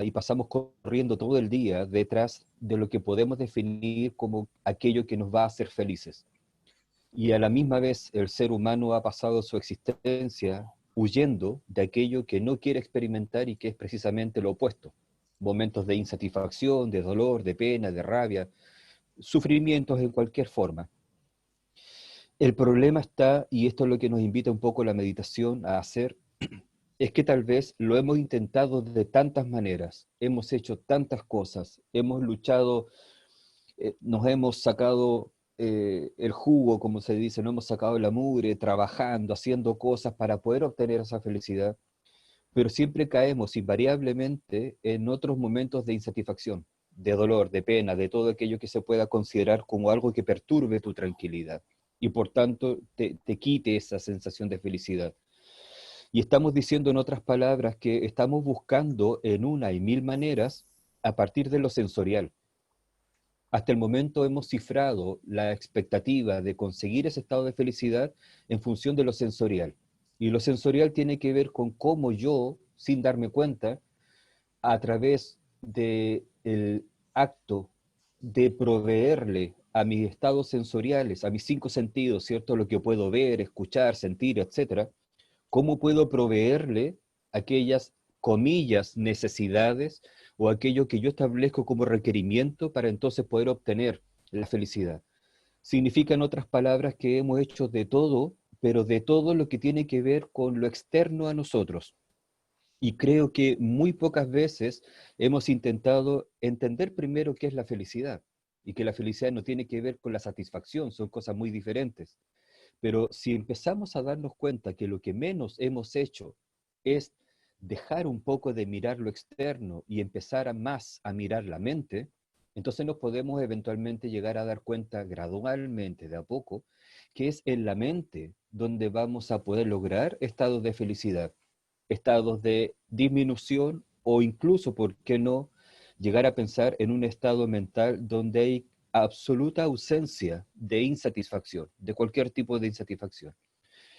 y pasamos corriendo todo el día detrás de lo que podemos definir como aquello que nos va a hacer felices. Y a la misma vez el ser humano ha pasado su existencia huyendo de aquello que no quiere experimentar y que es precisamente lo opuesto. Momentos de insatisfacción, de dolor, de pena, de rabia, sufrimientos en cualquier forma. El problema está, y esto es lo que nos invita un poco la meditación a hacer, es que tal vez lo hemos intentado de tantas maneras, hemos hecho tantas cosas, hemos luchado, nos hemos sacado el jugo, como se dice, nos hemos sacado la mugre, trabajando, haciendo cosas para poder obtener esa felicidad, pero siempre caemos invariablemente en otros momentos de insatisfacción, de dolor, de pena, de todo aquello que se pueda considerar como algo que perturbe tu tranquilidad y por tanto te quite esa sensación de felicidad. Y estamos diciendo en otras palabras que estamos buscando en una y mil maneras a partir de lo sensorial. Hasta el momento hemos cifrado la expectativa de conseguir ese estado de felicidad en función de lo sensorial. Y lo sensorial tiene que ver con cómo yo, sin darme cuenta, a través del acto de proveerle a mis estados sensoriales, a mis cinco sentidos, ¿cierto? Lo que puedo ver, escuchar, sentir, etcétera, cómo puedo proveerle aquellas, comillas, necesidades o aquello que yo establezco como requerimiento para entonces poder obtener la felicidad. Significa, en otras palabras, que hemos hecho de todo, pero de todo lo que tiene que ver con lo externo a nosotros. Y creo que muy pocas veces hemos intentado entender primero qué es la felicidad y que la felicidad no tiene que ver con la satisfacción, son cosas muy diferentes. Pero si empezamos a darnos cuenta que lo que menos hemos hecho es dejar un poco de mirar lo externo y empezar más a mirar la mente, entonces nos podemos eventualmente llegar a dar cuenta gradualmente, de a poco, que es en la mente donde vamos a poder lograr estados de felicidad, estados de disminución o incluso, ¿por qué no?, llegar a pensar en un estado mental donde hay absoluta ausencia de insatisfacción, de cualquier tipo de insatisfacción.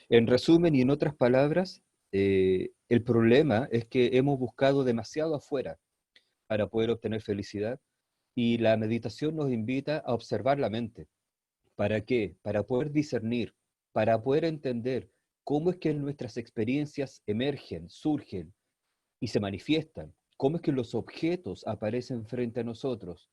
En resumen y en otras palabras, el problema es que hemos buscado demasiado afuera para poder obtener felicidad y la meditación nos invita a observar la mente. ¿Para qué? Para poder discernir, para poder entender cómo es que nuestras experiencias emergen, surgen y se manifiestan, cómo es que los objetos aparecen frente a nosotros,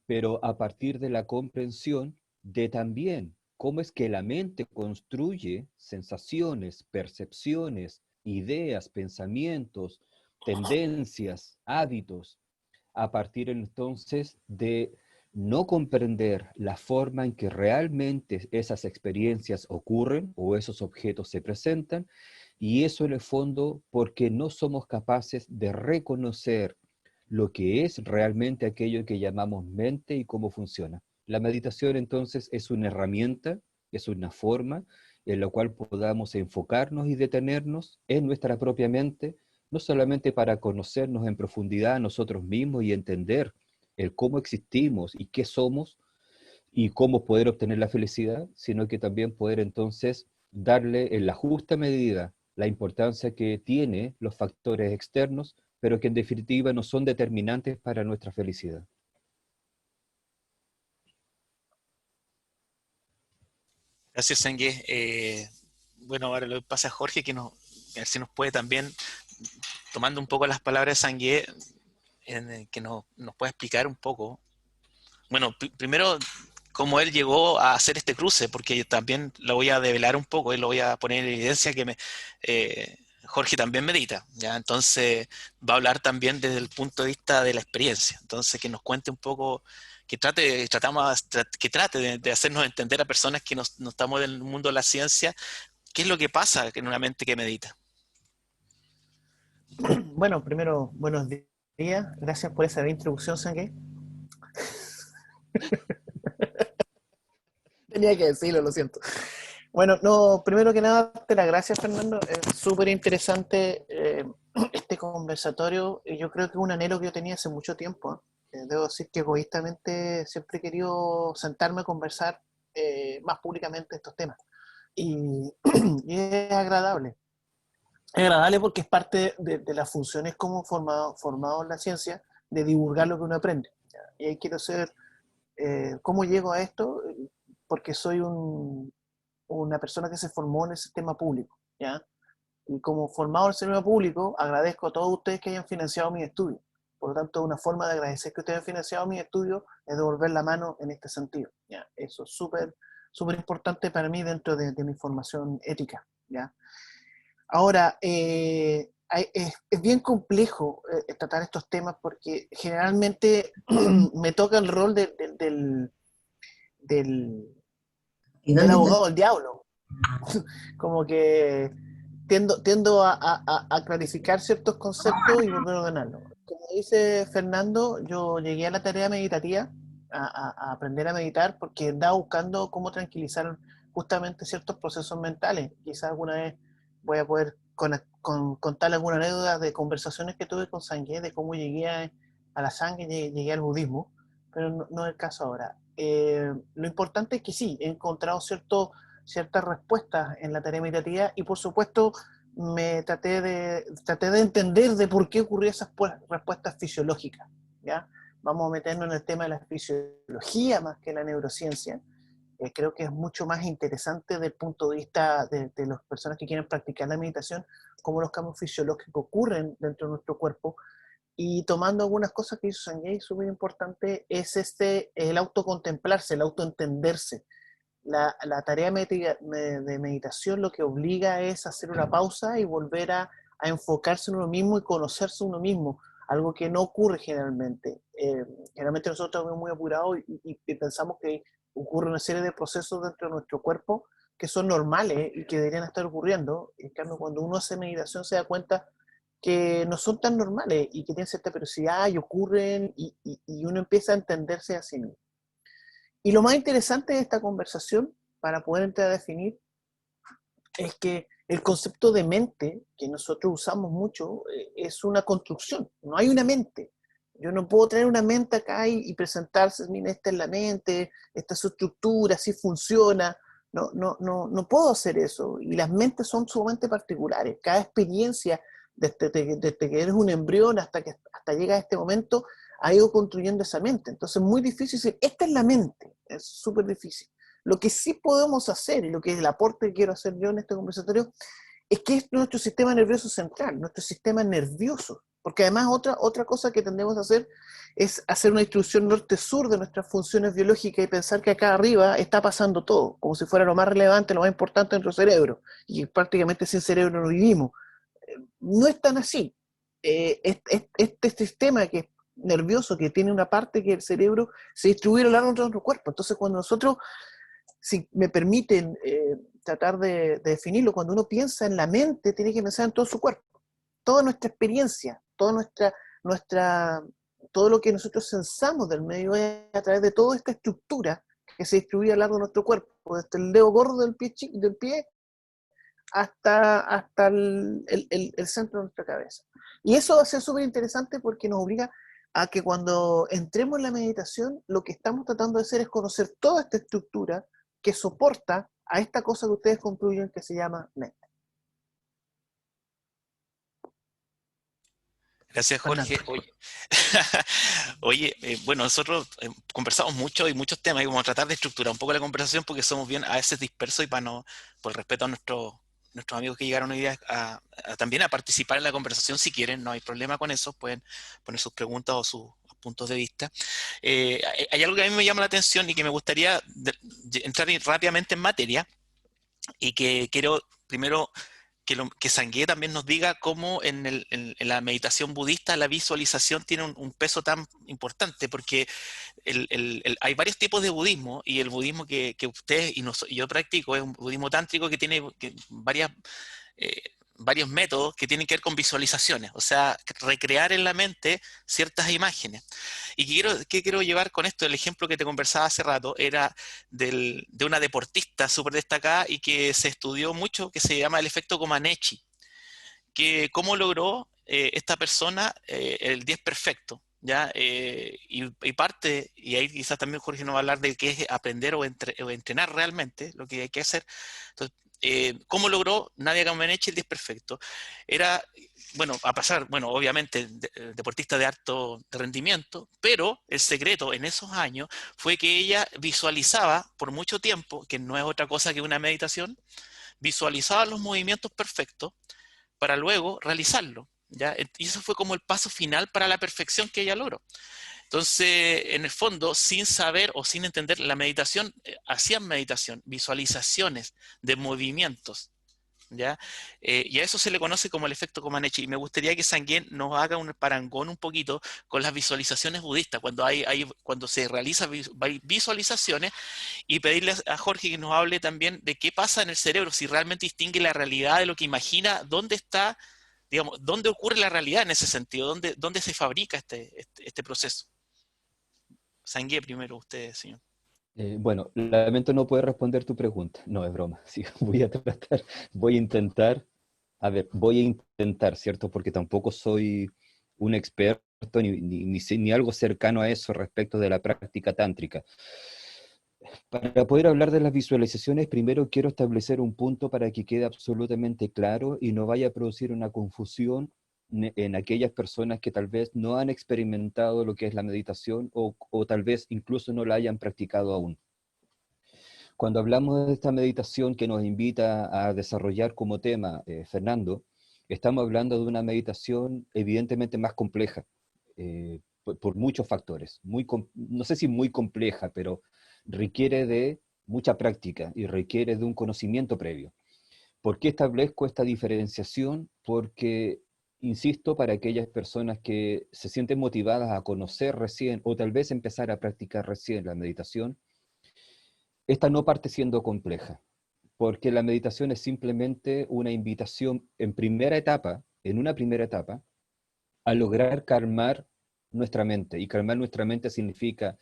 pero a partir de la comprensión de también cómo es que la mente construye sensaciones, percepciones, ideas, pensamientos, tendencias, hábitos, a partir entonces de no comprender la forma en que realmente esas experiencias ocurren o esos objetos se presentan, y eso en el fondo porque no somos capaces de reconocer lo que es realmente aquello que llamamos mente y cómo funciona. La meditación entonces es una herramienta, es una forma en la cual podamos enfocarnos y detenernos en nuestra propia mente, no solamente para conocernos en profundidad a nosotros mismos y entender el cómo existimos y qué somos y cómo poder obtener la felicidad, sino que también poder entonces darle en la justa medida la importancia que tiene los factores externos, pero que en definitiva no son determinantes para nuestra felicidad. Gracias, Sangue. Bueno, ahora lo que pasa a Jorge, a ver si nos puede también, tomando un poco las palabras de Sangue, que nos pueda explicar un poco. Bueno, primero, cómo él llegó a hacer este cruce, porque yo también lo voy a develar un poco y lo voy a poner en evidencia Jorge también medita, ¿ya? Entonces va a hablar también desde el punto de vista de la experiencia. Entonces, que nos cuente un poco, que trate de hacernos entender a personas que no estamos en el mundo de la ciencia, qué es lo que pasa en una mente que medita. Bueno, primero, buenos días. Gracias por esa introducción, Sangue. Tenía que decirlo, lo siento. Bueno, no, primero que nada, te las gracias, Fernando. Es súper interesante este conversatorio. Y yo creo que es un anhelo que yo tenía hace mucho tiempo. Debo decir que egoístamente siempre he querido sentarme a conversar más públicamente estos temas. Y, y es agradable. Es agradable porque es parte de las funciones como formado en la ciencia, de divulgar lo que uno aprende. ¿Ya? Y ahí quiero ser, ¿cómo llego a esto? Porque soy una persona que se formó en el sistema público, ¿ya? Y como formado en el sistema público, agradezco a todos ustedes que hayan financiado mis estudios. Por lo tanto, una forma de agradecer que ustedes hayan financiado mis estudios es devolver la mano en este sentido, ¿ya? Eso es súper importante para mí dentro de mi formación ética, ¿ya? Ahora, es bien complejo tratar estos temas porque generalmente me toca el rol del, del abogado del diablo. Como que tiendo a clarificar ciertos conceptos y volver a ordenarlos. Como dice Fernando, yo llegué a la tarea meditativa, a aprender a meditar, porque andaba buscando cómo tranquilizar justamente ciertos procesos mentales. Quizás alguna vez voy a poder contar alguna anécdota de conversaciones que tuve con Sangye, de cómo llegué a la Sangye, llegué al budismo, pero no es el caso ahora. Lo importante es que sí, he encontrado ciertas respuestas en la tarea meditativa y por supuesto me traté de entender de por qué ocurrían esas respuestas fisiológicas, ¿ya? Vamos a meternos en el tema de la fisiología más que la neurociencia. Creo que es mucho más interesante desde el punto de vista de las personas que quieren practicar la meditación, cómo los cambios fisiológicos ocurren dentro de nuestro cuerpo. Y tomando algunas cosas que hizo Sanjay, súper importante, es el autocontemplarse, el autoentenderse. La tarea de meditación lo que obliga es hacer una pausa y volver a enfocarse en uno mismo y conocerse uno mismo, algo que no ocurre generalmente. Generalmente nosotros estamos muy apurados y pensamos que ocurre una serie de procesos dentro de nuestro cuerpo que son normales y que deberían estar ocurriendo. En cambio, cuando uno hace meditación se da cuenta que no son tan normales y que tienen cierta periodicidad y ocurren y uno empieza a entenderse a sí mismo. Y lo más interesante de esta conversación, para poder entrar a definir, es que el concepto de mente, que nosotros usamos mucho, es una construcción, no hay una mente. Yo no puedo tener una mente acá y presentarse, mira, esta es la mente, esta es su estructura, así funciona. No puedo hacer eso. Y las mentes son sumamente particulares. Cada experiencia, desde que eres un embrión hasta llega a este momento, ha ido construyendo esa mente. Entonces es muy difícil decir, esta es la mente. Es súper difícil. Lo que sí podemos hacer, y lo que es el aporte que quiero hacer yo en este conversatorio, es que es nuestro sistema nervioso central, nuestro sistema nervioso. Porque además otra cosa que tendemos a hacer es hacer una distribución norte-sur de nuestras funciones biológicas y pensar que acá arriba está pasando todo, como si fuera lo más relevante, lo más importante en nuestro cerebro, y prácticamente sin cerebro no vivimos. No es tan así. Este sistema que es nervioso, que tiene una parte que el cerebro se distribuye a lo largo de nuestro cuerpo. Entonces cuando nosotros, si me permiten tratar de definirlo, cuando uno piensa en la mente, tiene que pensar en todo su cuerpo, toda nuestra experiencia, nuestra, todo lo que nosotros sensamos del medio es a través de toda esta estructura que se distribuye a lo largo de nuestro cuerpo, desde el dedo gordo del pie hasta el centro de nuestra cabeza. Y eso va a ser súper interesante porque nos obliga a que cuando entremos en la meditación, lo que estamos tratando de hacer es conocer toda esta estructura que soporta a esta cosa que ustedes concluyen que se llama mente. Gracias, Jorge. Oye, bueno, nosotros conversamos mucho y muchos temas y vamos a tratar de estructurar un poco la conversación porque somos bien a veces dispersos y por el respeto a nuestros amigos que llegaron hoy día también a participar en la conversación, si quieren, no hay problema con eso, pueden poner sus preguntas o sus puntos de vista. Hay algo que a mí me llama la atención y que me gustaría entrar rápidamente en materia y que quiero primero que Sanghye también nos diga cómo en la meditación budista la visualización tiene un peso tan importante, porque hay varios tipos de budismo, y el budismo que usted y yo practico es un budismo tántrico que tiene eh, varios métodos que tienen que ver con visualizaciones, o sea, recrear en la mente ciertas imágenes. Y ¿qué quiero llevar con esto? El ejemplo que te conversaba hace rato era de una deportista súper destacada y que se estudió mucho, que se llama el efecto Comaneci, que cómo logró esta persona el 10 perfecto, ¿ya? Y parte, y ahí quizás también Jorge nos va a hablar de qué es aprender o entrenar realmente, lo que hay que hacer. Entonces, ¿Cómo logró Nadia Comaneci el 10 perfecto? Era, bueno, a pasar, bueno, obviamente deportista de alto rendimiento, pero el secreto en esos años fue que ella visualizaba por mucho tiempo, que no es otra cosa que una meditación, visualizaba los movimientos perfectos para luego realizarlo, ¿ya? Y eso fue como el paso final para la perfección que ella logró. Entonces, en el fondo, sin saber o sin entender la meditación, hacían meditación, visualizaciones de movimientos, ¿ya? Y a eso se le conoce como el efecto Comaneci. Y me gustaría que Sanguén nos haga un parangón un poquito con las visualizaciones budistas, cuando se realizan visualizaciones, y pedirle a Jorge que nos hable también de qué pasa en el cerebro, si realmente distingue la realidad de lo que imagina, dónde está, digamos, dónde ocurre la realidad en ese sentido, dónde se fabrica este proceso. Sangué primero usted, señor. Bueno, lamento no poder responder tu pregunta. No, es broma. Sí, voy a tratar, voy a intentar, a ver, voy a intentar, ¿cierto? Porque tampoco soy un experto ni algo cercano a eso respecto de la práctica tántrica. Para poder hablar de las visualizaciones, primero quiero establecer un punto para que quede absolutamente claro y no vaya a producir una confusión en aquellas personas que tal vez no han experimentado lo que es la meditación o tal vez incluso no la hayan practicado aún. Cuando hablamos de esta meditación que nos invita a desarrollar como tema, Fernando, estamos hablando de una meditación evidentemente más compleja, por muchos factores. No sé si muy compleja, pero requiere de mucha práctica y requiere de un conocimiento previo. ¿Por qué establezco esta diferenciación? Porque, insisto, para aquellas personas que se sienten motivadas a conocer recién o tal vez empezar a practicar recién la meditación, esta no parte siendo compleja, porque la meditación es simplemente una invitación en una primera etapa, a lograr calmar nuestra mente. Y calmar nuestra mente significa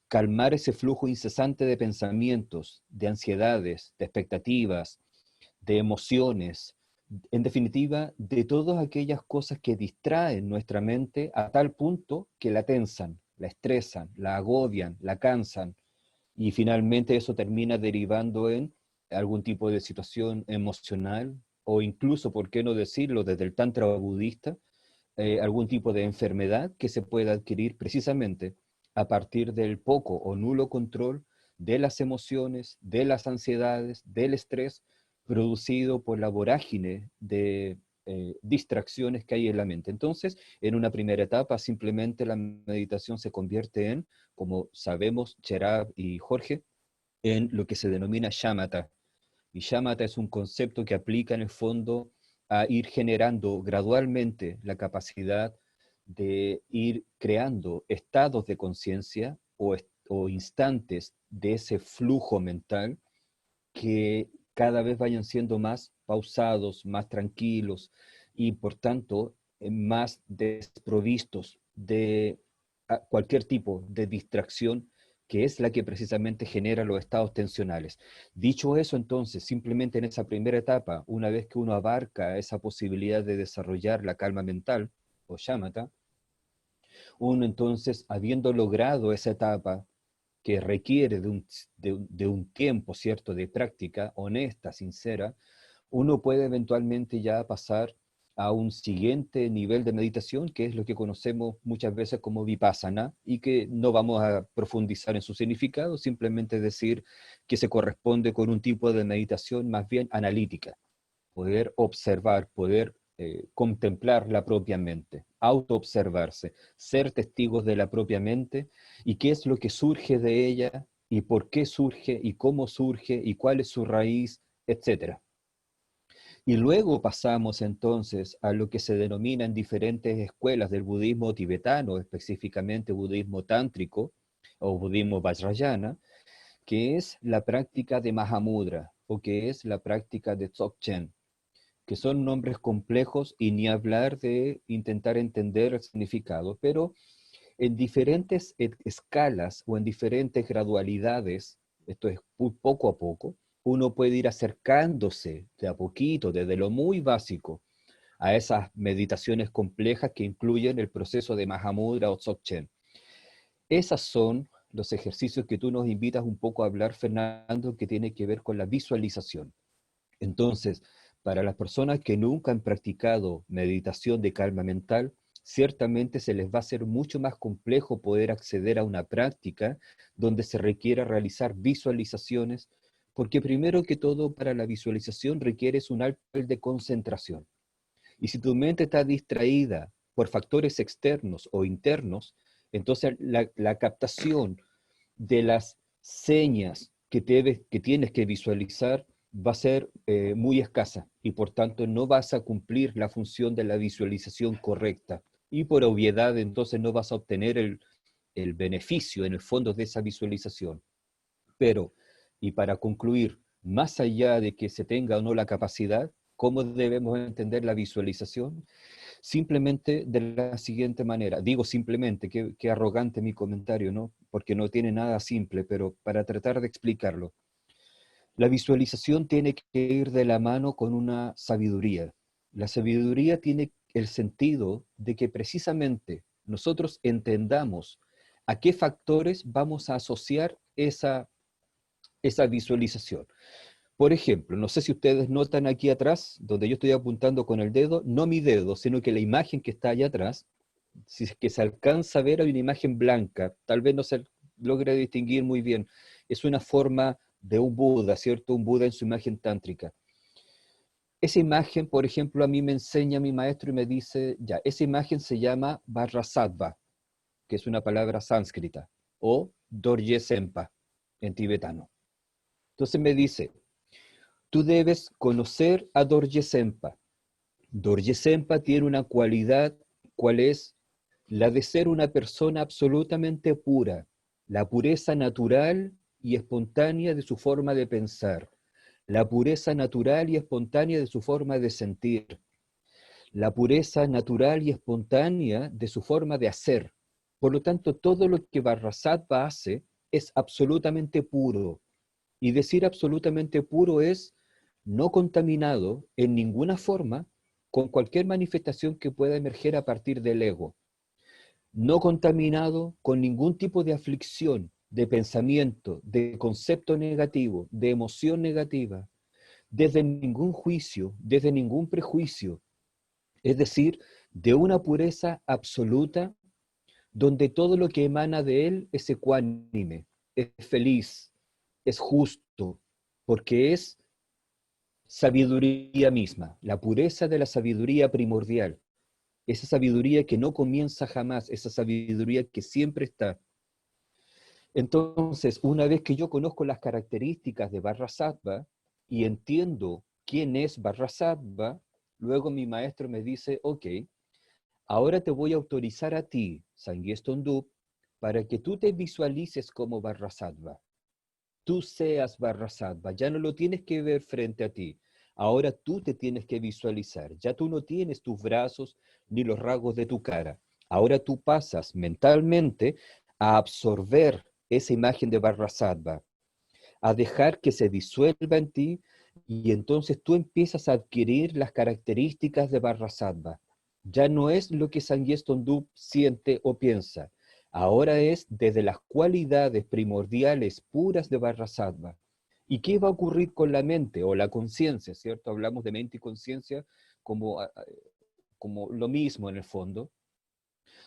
calmar ese flujo incesante de pensamientos, de ansiedades, de expectativas, de emociones, en definitiva, de todas aquellas cosas que distraen nuestra mente a tal punto que la tensan, la estresan, la agobian, la cansan, y finalmente eso termina derivando en algún tipo de situación emocional o incluso, ¿por qué no decirlo desde el tantra budista? Algún tipo de enfermedad que se pueda adquirir precisamente a partir del poco o nulo control de las emociones, de las ansiedades, del estrés producido por la vorágine de distracciones que hay en la mente. Entonces, en una primera etapa, simplemente la meditación se convierte en, como sabemos Cherab y Jorge, en lo que se denomina shamatha. Y shamatha es un concepto que aplica en el fondo a ir generando gradualmente la capacidad de ir creando estados de conciencia o instantes de ese flujo mental que cada vez vayan siendo más pausados, más tranquilos y por tanto más desprovistos de cualquier tipo de distracción que es la que precisamente genera los estados tensionales. Dicho eso, entonces, simplemente en esa primera etapa, una vez que uno abarca esa posibilidad de desarrollar la calma mental, o shamatha, uno entonces, habiendo logrado esa etapa que requiere de un tiempo, ¿cierto?, de práctica honesta, sincera, uno puede eventualmente ya pasar a un siguiente nivel de meditación, que es lo que conocemos muchas veces como vipassana, y que no vamos a profundizar en su significado, simplemente decir que se corresponde con un tipo de meditación más bien analítica, poder observar, poder contemplar la propia mente, autoobservarse, ser testigos de la propia mente y qué es lo que surge de ella y por qué surge y cómo surge y cuál es su raíz, etcétera. Y luego pasamos entonces a lo que se denomina en diferentes escuelas del budismo tibetano, específicamente budismo tántrico o budismo vajrayana, que es la práctica de Mahamudra o que es la práctica de Dzogchen, que son nombres complejos y ni hablar de intentar entender el significado, pero en diferentes escalas o en diferentes gradualidades, esto es poco a poco, uno puede ir acercándose de a poquito, desde lo muy básico, a esas meditaciones complejas que incluyen el proceso de Mahamudra o Dzogchen. Esos son los ejercicios que tú nos invitas un poco a hablar, Fernando, que tiene que ver con la visualización. Entonces, para las personas que nunca han practicado meditación de calma mental, ciertamente se les va a ser mucho más complejo poder acceder a una práctica donde se requiera realizar visualizaciones, porque primero que todo para la visualización requieres un alto nivel de concentración. Y si tu mente está distraída por factores externos o internos, entonces la captación de las señas que tienes que visualizar va a ser muy escasa y por tanto no vas a cumplir la función de la visualización correcta. Y por obviedad entonces no vas a obtener el beneficio en el fondo de esa visualización. Pero, y para concluir, más allá de que se tenga o no la capacidad, ¿cómo debemos entender la visualización? Simplemente de la siguiente manera. Digo simplemente, qué arrogante mi comentario, ¿no? Porque no tiene nada simple, pero para tratar de explicarlo. La visualización tiene que ir de la mano con una sabiduría. La sabiduría tiene el sentido de que precisamente nosotros entendamos a qué factores vamos a asociar esa visualización. Por ejemplo, no sé si ustedes notan aquí atrás, donde yo estoy apuntando con el dedo, no mi dedo, sino que la imagen que está allá atrás, si es que se alcanza a ver, hay una imagen blanca, tal vez no se logre distinguir muy bien. Es una forma de un Buda, ¿cierto? Un Buda en su imagen tántrica. Esa imagen, por ejemplo, a mí me enseña mi maestro y me dice, ya, esa imagen se llama Vajrasattva, que es una palabra sánscrita, o Dorje Sempa, en tibetano. Entonces me dice, tú debes conocer a Dorje Sempa. Dorje Sempa tiene una cualidad, ¿cuál es? La de ser una persona absolutamente pura, la pureza natural y espontánea de su forma de pensar, la pureza natural y espontánea de su forma de sentir, la pureza natural y espontánea de su forma de hacer. Por lo tanto, todo lo que Vajrasattva hace es absolutamente puro. Y decir absolutamente puro es no contaminado en ninguna forma con cualquier manifestación que pueda emerger a partir del ego. No contaminado con ningún tipo de aflicción, de pensamiento, de concepto negativo, de emoción negativa, desde ningún juicio, desde ningún prejuicio. Es decir, de una pureza absoluta donde todo lo que emana de él es ecuánime, es feliz, es justo, porque es sabiduría misma, la pureza de la sabiduría primordial, esa sabiduría que no comienza jamás, esa sabiduría que siempre está. Entonces, una vez que yo conozco las características de Vajrasattva y entiendo quién es Vajrasattva, luego mi maestro me dice, ok, ahora te voy a autorizar a ti, Sangye Stondup, para que tú te visualices como Vajrasattva. Tú seas Vajrasattva, ya no lo tienes que ver frente a ti. Ahora tú te tienes que visualizar. Ya tú no tienes tus brazos ni los rasgos de tu cara. Ahora tú pasas mentalmente a absorber esa imagen de Vajrasattva, a dejar que se disuelva en ti y entonces tú empiezas a adquirir las características de Vajrasattva. Ya no es lo que Sangye Stondup siente o piensa. Ahora es desde las cualidades primordiales puras de Vajrasattva. ¿Y qué va a ocurrir con la mente o la conciencia, cierto? Hablamos de mente y conciencia como lo mismo en el fondo.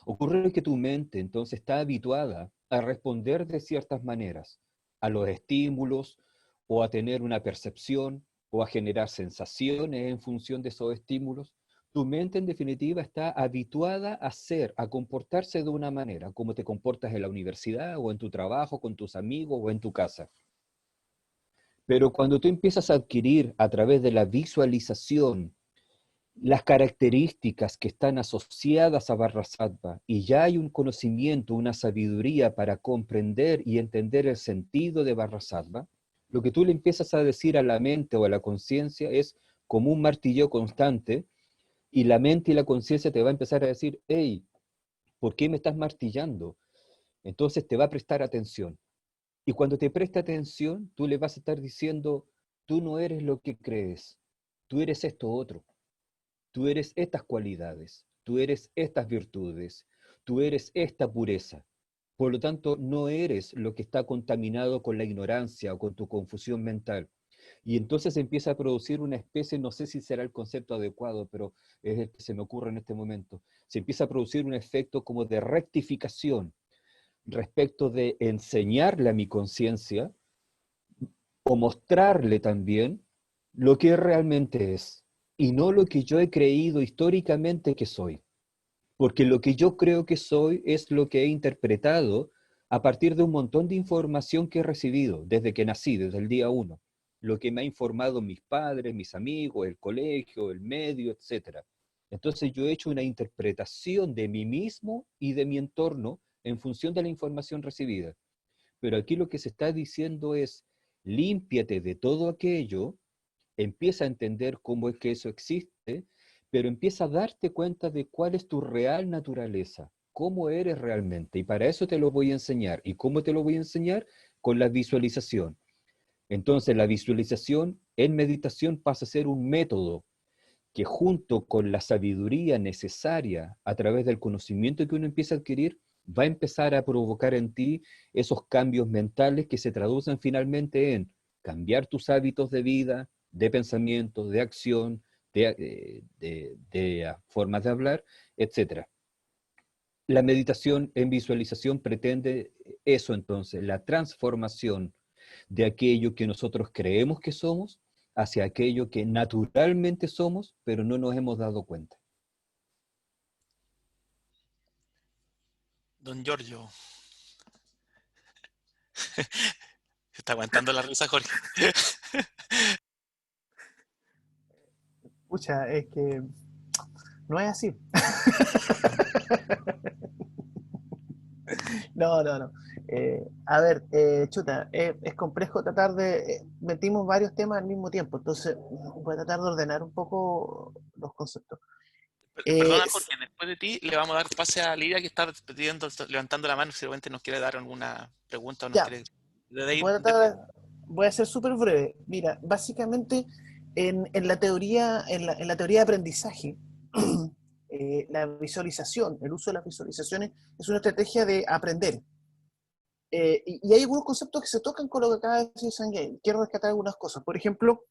Ocurre que tu mente entonces está habituada a responder de ciertas maneras a los estímulos o a tener una percepción o a generar sensaciones en función de esos estímulos. Tu mente en definitiva está habituada a a comportarse de una manera, como te comportas en la universidad o en tu trabajo, con tus amigos o en tu casa. Pero cuando tú empiezas a adquirir a través de la visualización las características que están asociadas a Vajrasattva y ya hay un conocimiento, una sabiduría para comprender y entender el sentido de Vajrasattva, lo que tú le empiezas a decir a la mente o a la conciencia es como un martillo constante y la mente y la conciencia te va a empezar a decir, hey, ¿por qué me estás martillando? Entonces te va a prestar atención. Y cuando te presta atención, tú le vas a estar diciendo, tú no eres lo que crees, tú eres esto otro. Tú eres estas cualidades, tú eres estas virtudes, tú eres esta pureza. Por lo tanto, no eres lo que está contaminado con la ignorancia o con tu confusión mental. Y entonces se empieza a producir una especie, no sé si será el concepto adecuado, pero es el que se me ocurre en este momento. Se empieza a producir un efecto como de rectificación respecto de enseñarle a mi conciencia o mostrarle también lo que realmente es y no lo que yo he creído históricamente que soy. Porque lo que yo creo que soy es lo que he interpretado a partir de un montón de información que he recibido desde que nací, desde el día uno. Lo que me ha informado mis padres, mis amigos, el colegio, el medio, etc. Entonces yo he hecho una interpretación de mí mismo y de mi entorno en función de la información recibida. Pero aquí lo que se está diciendo es, límpiate de todo aquello, empieza a entender cómo es que eso existe, pero empieza a darte cuenta de cuál es tu real naturaleza, cómo eres realmente. Y para eso te lo voy a enseñar. ¿Y cómo te lo voy a enseñar? Con la visualización. Entonces la visualización en meditación pasa a ser un método que junto con la sabiduría necesaria a través del conocimiento que uno empieza a adquirir, va a empezar a provocar en ti esos cambios mentales que se traducen finalmente en cambiar tus hábitos de vida, de pensamiento, de acción, de formas de hablar, etc. La meditación en visualización pretende eso entonces, la transformación de aquello que nosotros creemos que somos hacia aquello que naturalmente somos, pero no nos hemos dado cuenta. Don Giorgio. Se está aguantando la risa, Jorge. Pucha, es que no es así. No, no, no. A ver, chuta, es complejo tratar de... metimos varios temas al mismo tiempo, entonces voy a tratar de ordenar un poco los conceptos. Perdona, Jorge, después de ti le vamos a dar pase a Lidia, que está pidiendo, levantando la mano, si realmente nos quiere dar alguna pregunta o nos Ya, quiere... De ahí, voy a voy a ser súper breve. Mira, básicamente en la teoría, en la teoría de aprendizaje, la visualización, el uso de las visualizaciones es una estrategia de aprender. Y hay algunos conceptos que se tocan con lo que acaba de decir Sanjay. Quiero rescatar algunas cosas. Por ejemplo,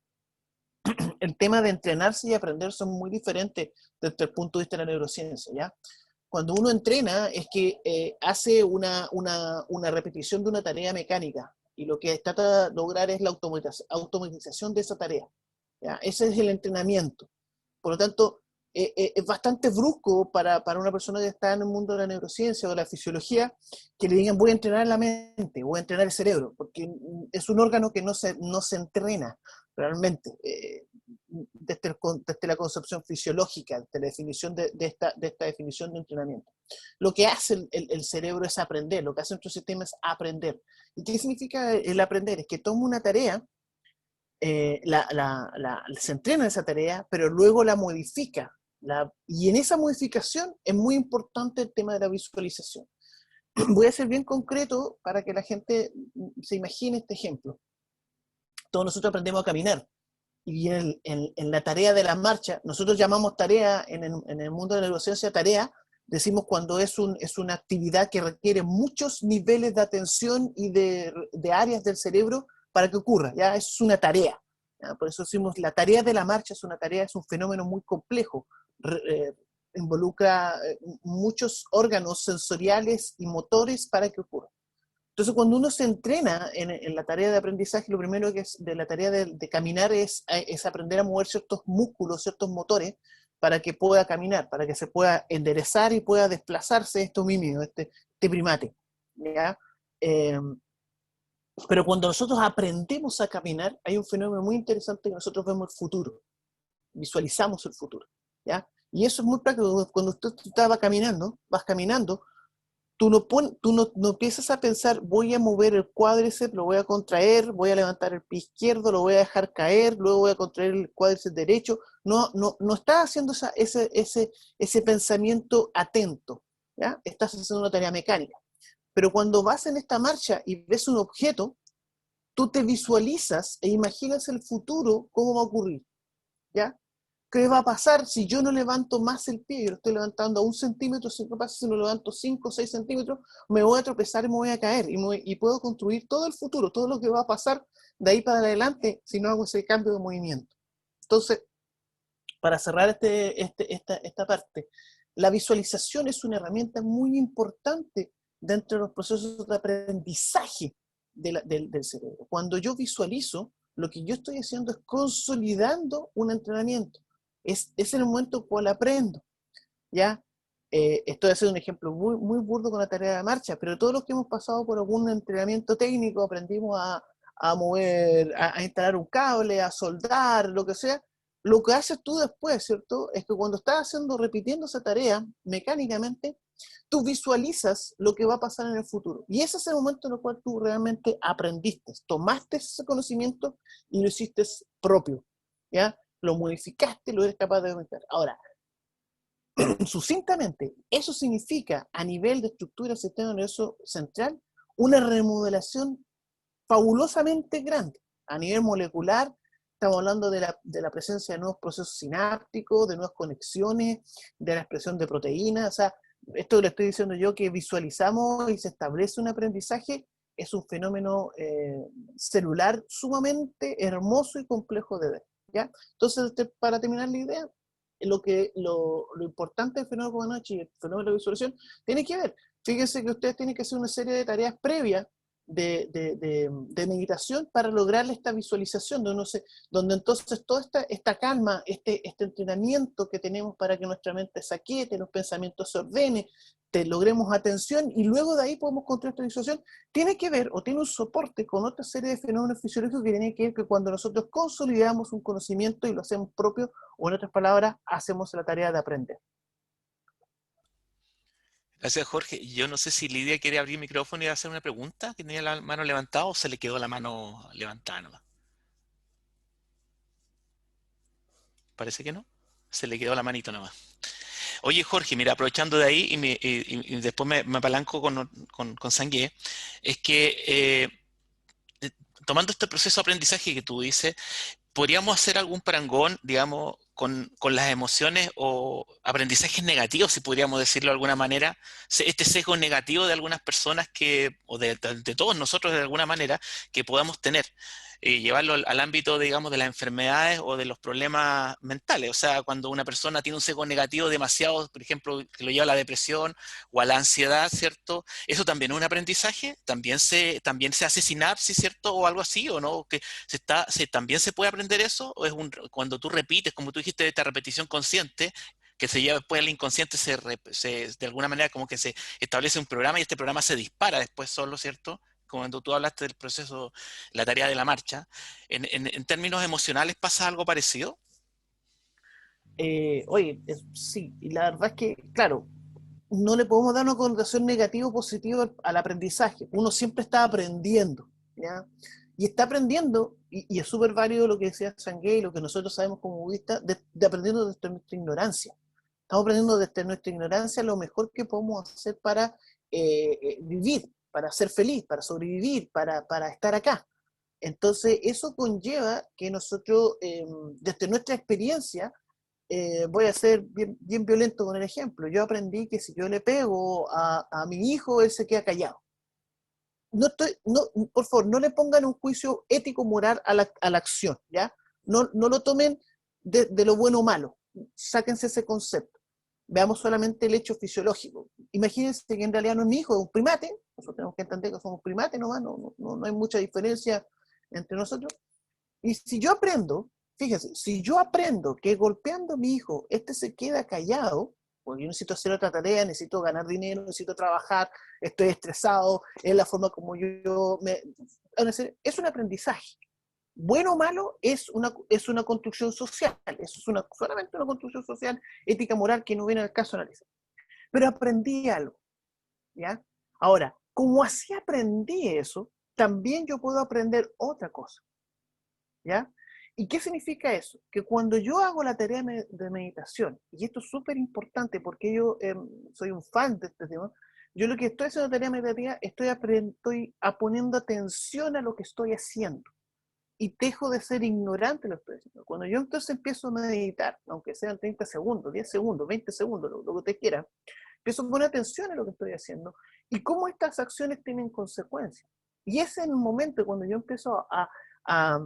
el tema de entrenarse y aprender son muy diferentes desde el punto de vista de la neurociencia, ¿ya? Cuando uno entrena es que hace una repetición de una tarea mecánica y lo que trata de lograr es la automatización de esa tarea, ¿ya? Ese es el entrenamiento. Por lo tanto, es bastante brusco para una persona que está en el mundo de la neurociencia o de la fisiología que le digan voy a entrenar la mente, voy a entrenar el cerebro, porque es un órgano que no se entrena realmente. Desde la concepción fisiológica, desde la definición de esta definición de entrenamiento. Lo que hace el cerebro es aprender, lo que hace nuestro sistema es aprender. ¿Y qué significa el aprender? Es que toma una tarea, se entrena en esa tarea, pero luego la modifica. Y en esa modificación es muy importante el tema de la visualización. Voy a ser bien concreto para que la gente se imagine este ejemplo. Todos nosotros aprendemos a caminar. Y en la tarea de la marcha, nosotros llamamos tarea en el mundo de la neurociencia tarea, decimos cuando es una actividad que requiere muchos niveles de atención y de áreas del cerebro para que ocurra, ya es una tarea. ¿Ya? Por eso decimos la tarea de la marcha es una tarea, es un fenómeno muy complejo, involucra muchos órganos sensoriales y motores para que ocurra. Entonces, cuando uno se entrena en la tarea de aprendizaje, lo primero que es de la tarea de caminar es aprender a mover ciertos músculos, ciertos motores, para que pueda caminar, para que se pueda enderezar y pueda desplazarse este homínido, este primate. ¿Ya? Pero cuando nosotros aprendemos a caminar, hay un fenómeno muy interesante que nosotros vemos el futuro, visualizamos el futuro. ¿Ya? Y eso es muy práctico. Cuando usted estaba caminando, vas caminando, tú no empiezas a pensar, voy a mover el cuádriceps, lo voy a contraer, voy a levantar el pie izquierdo, lo voy a dejar caer, luego voy a contraer el cuádriceps derecho. No estás haciendo ese pensamiento atento, ¿ya? Estás haciendo una tarea mecánica. Pero cuando vas en esta marcha y ves un objeto, tú te visualizas e imaginas el futuro, cómo va a ocurrir, ¿ya? ¿Qué va a pasar si yo no levanto más el pie? Yo lo estoy levantando a 1 centímetro, ¿qué pasa si lo levanto 5 o 6 centímetros? Me voy a tropezar y me voy a caer, y puedo construir todo el futuro, todo lo que va a pasar de ahí para adelante si no hago ese cambio de movimiento. Entonces, para cerrar esta parte, la visualización es una herramienta muy importante dentro de los procesos de aprendizaje del cerebro. Cuando yo visualizo, lo que yo estoy haciendo es consolidando un entrenamiento. Es en el momento en el cual aprendo, ¿ya? Estoy haciendo un ejemplo muy, muy burdo con la tarea de marcha, pero todos los que hemos pasado por algún entrenamiento técnico, aprendimos a mover, a instalar un cable, a soldar, lo que sea. Lo que haces tú después, ¿cierto? Es que cuando estás haciendo, repitiendo esa tarea mecánicamente, tú visualizas lo que va a pasar en el futuro. Y ese es el momento en el cual tú realmente aprendiste, tomaste ese conocimiento y lo hiciste propio, ¿ya? Lo modificaste, lo eres capaz de aumentar. Ahora, sucintamente, eso significa, a nivel de estructura del sistema nervioso central, una remodelación fabulosamente grande. A nivel molecular, estamos hablando de la presencia de nuevos procesos sinápticos, de nuevas conexiones, de la expresión de proteínas. O sea, esto le estoy diciendo yo, que visualizamos y se establece un aprendizaje, es un fenómeno celular sumamente hermoso y complejo de ver, ¿ya? Entonces, para terminar la idea, lo importante del fenómeno Comaneci y el fenómeno de la visualización tiene que ver. Fíjense que ustedes tienen que hacer una serie de tareas previas de meditación para lograr esta visualización, donde entonces toda esta calma, este entrenamiento que tenemos para que nuestra mente se aquiete, los pensamientos se ordenen, logremos atención, y luego de ahí podemos construir esta visualización, tiene que ver o tiene un soporte con otra serie de fenómenos fisiológicos que tienen que ver que cuando nosotros consolidamos un conocimiento y lo hacemos propio, o en otras palabras, hacemos la tarea de aprender. Gracias, Jorge. Yo no sé si Lidia quiere abrir el micrófono y hacer una pregunta, que tenía la mano levantada, o se le quedó la mano levantada nomás. Parece que no. Se le quedó la manito nomás. Oye, Jorge, mira, aprovechando de ahí y después me apalanco con Sangué, es que tomando este proceso de aprendizaje que tú dices, ¿podríamos hacer algún parangón, digamos, con las emociones o aprendizajes negativos, si podríamos decirlo de alguna manera? Este sesgo negativo de algunas personas o de todos nosotros de alguna manera, que podamos tener, y llevarlo al ámbito, digamos, de las enfermedades o de los problemas mentales. O sea, cuando una persona tiene un sesgo negativo demasiado, por ejemplo, que lo lleva a la depresión o a la ansiedad, ¿cierto? ¿Eso también es un aprendizaje? ¿También se hace sinapsis, ¿cierto? O algo así, ¿o no? Que ¿también se puede aprender eso? ¿O es cuando tú repites, como tú dijiste, esta repetición consciente, que se lleva después al inconsciente, de alguna manera como que se establece un programa y este programa se dispara después solo, ¿cierto? Cuando tú hablaste del proceso, la tarea de la marcha, en términos emocionales pasa algo parecido. Oye, sí, y la verdad es que, claro, no le podemos dar una connotación negativa o positiva al aprendizaje. Uno siempre está aprendiendo, ¿ya? Y está aprendiendo, y es súper válido lo que decía Sangué, lo que nosotros sabemos como budistas, de aprendiendo desde nuestra ignorancia. Estamos aprendiendo desde nuestra ignorancia lo mejor que podemos hacer para vivir, para ser feliz, para sobrevivir, para estar acá. Entonces, eso conlleva que nosotros, desde nuestra experiencia, voy a ser bien, bien violento con el ejemplo. Yo aprendí que si yo le pego a mi hijo, él se queda callado. No, por favor, no le pongan un juicio ético-moral a la acción, ¿ya? No lo tomen de lo bueno o malo. Sáquense ese concepto. Veamos solamente el hecho fisiológico. Imagínense que en realidad no es mi hijo, es un primate. Nosotros tenemos que entender que somos primates nomás, no hay mucha diferencia entre nosotros. Y si yo aprendo, fíjese, si yo aprendo que golpeando a mi hijo, este se queda callado, porque yo necesito hacer otra tarea, necesito ganar dinero, necesito trabajar, estoy estresado, es la forma como es un aprendizaje. Bueno o malo, es una construcción social, eso es solamente una construcción social, ética, moral, que no viene al caso analizar. Pero aprendí algo, ¿ya? Ahora, como así aprendí eso, también yo puedo aprender otra cosa, ¿ya? ¿Y qué significa eso? Que cuando yo hago la tarea de meditación, y esto es súper importante porque yo soy un fan de este tema, yo lo que estoy haciendo tarea meditativa, estoy poniendo atención a lo que estoy haciendo. y dejo de ser ignorante de lo que estoy haciendo. Cuando yo entonces empiezo a meditar, aunque sean 30 segundos, 10 segundos, 20 segundos, lo que usted quiera, empiezo a poner atención en lo que estoy haciendo y cómo estas acciones tienen consecuencias. Y ese es el momento cuando yo empiezo a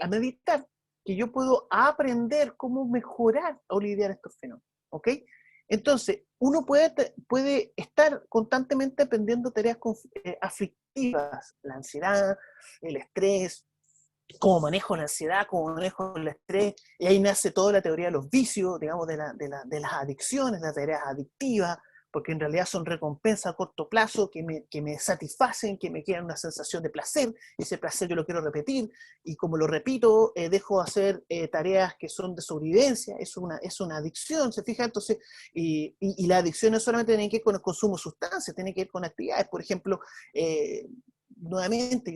meditar, que yo puedo aprender cómo mejorar o lidiar estos fenómenos. ¿Ok? Entonces, uno puede estar constantemente aprendiendo tareas aflictivas, la ansiedad, el estrés, cómo manejo la ansiedad, cómo manejo el estrés, y ahí nace toda la teoría de los vicios, digamos, de las adicciones, las tareas adictivas, porque en realidad son recompensas a corto plazo que me satisfacen, que me crean una sensación de placer, y ese placer yo lo quiero repetir, y como lo repito, dejo de hacer tareas que son de sobrevivencia, es una adicción, ¿se fija? Entonces, y la adicción no solamente tiene que ver con el consumo de sustancias, tiene que ver con actividades, por ejemplo, nuevamente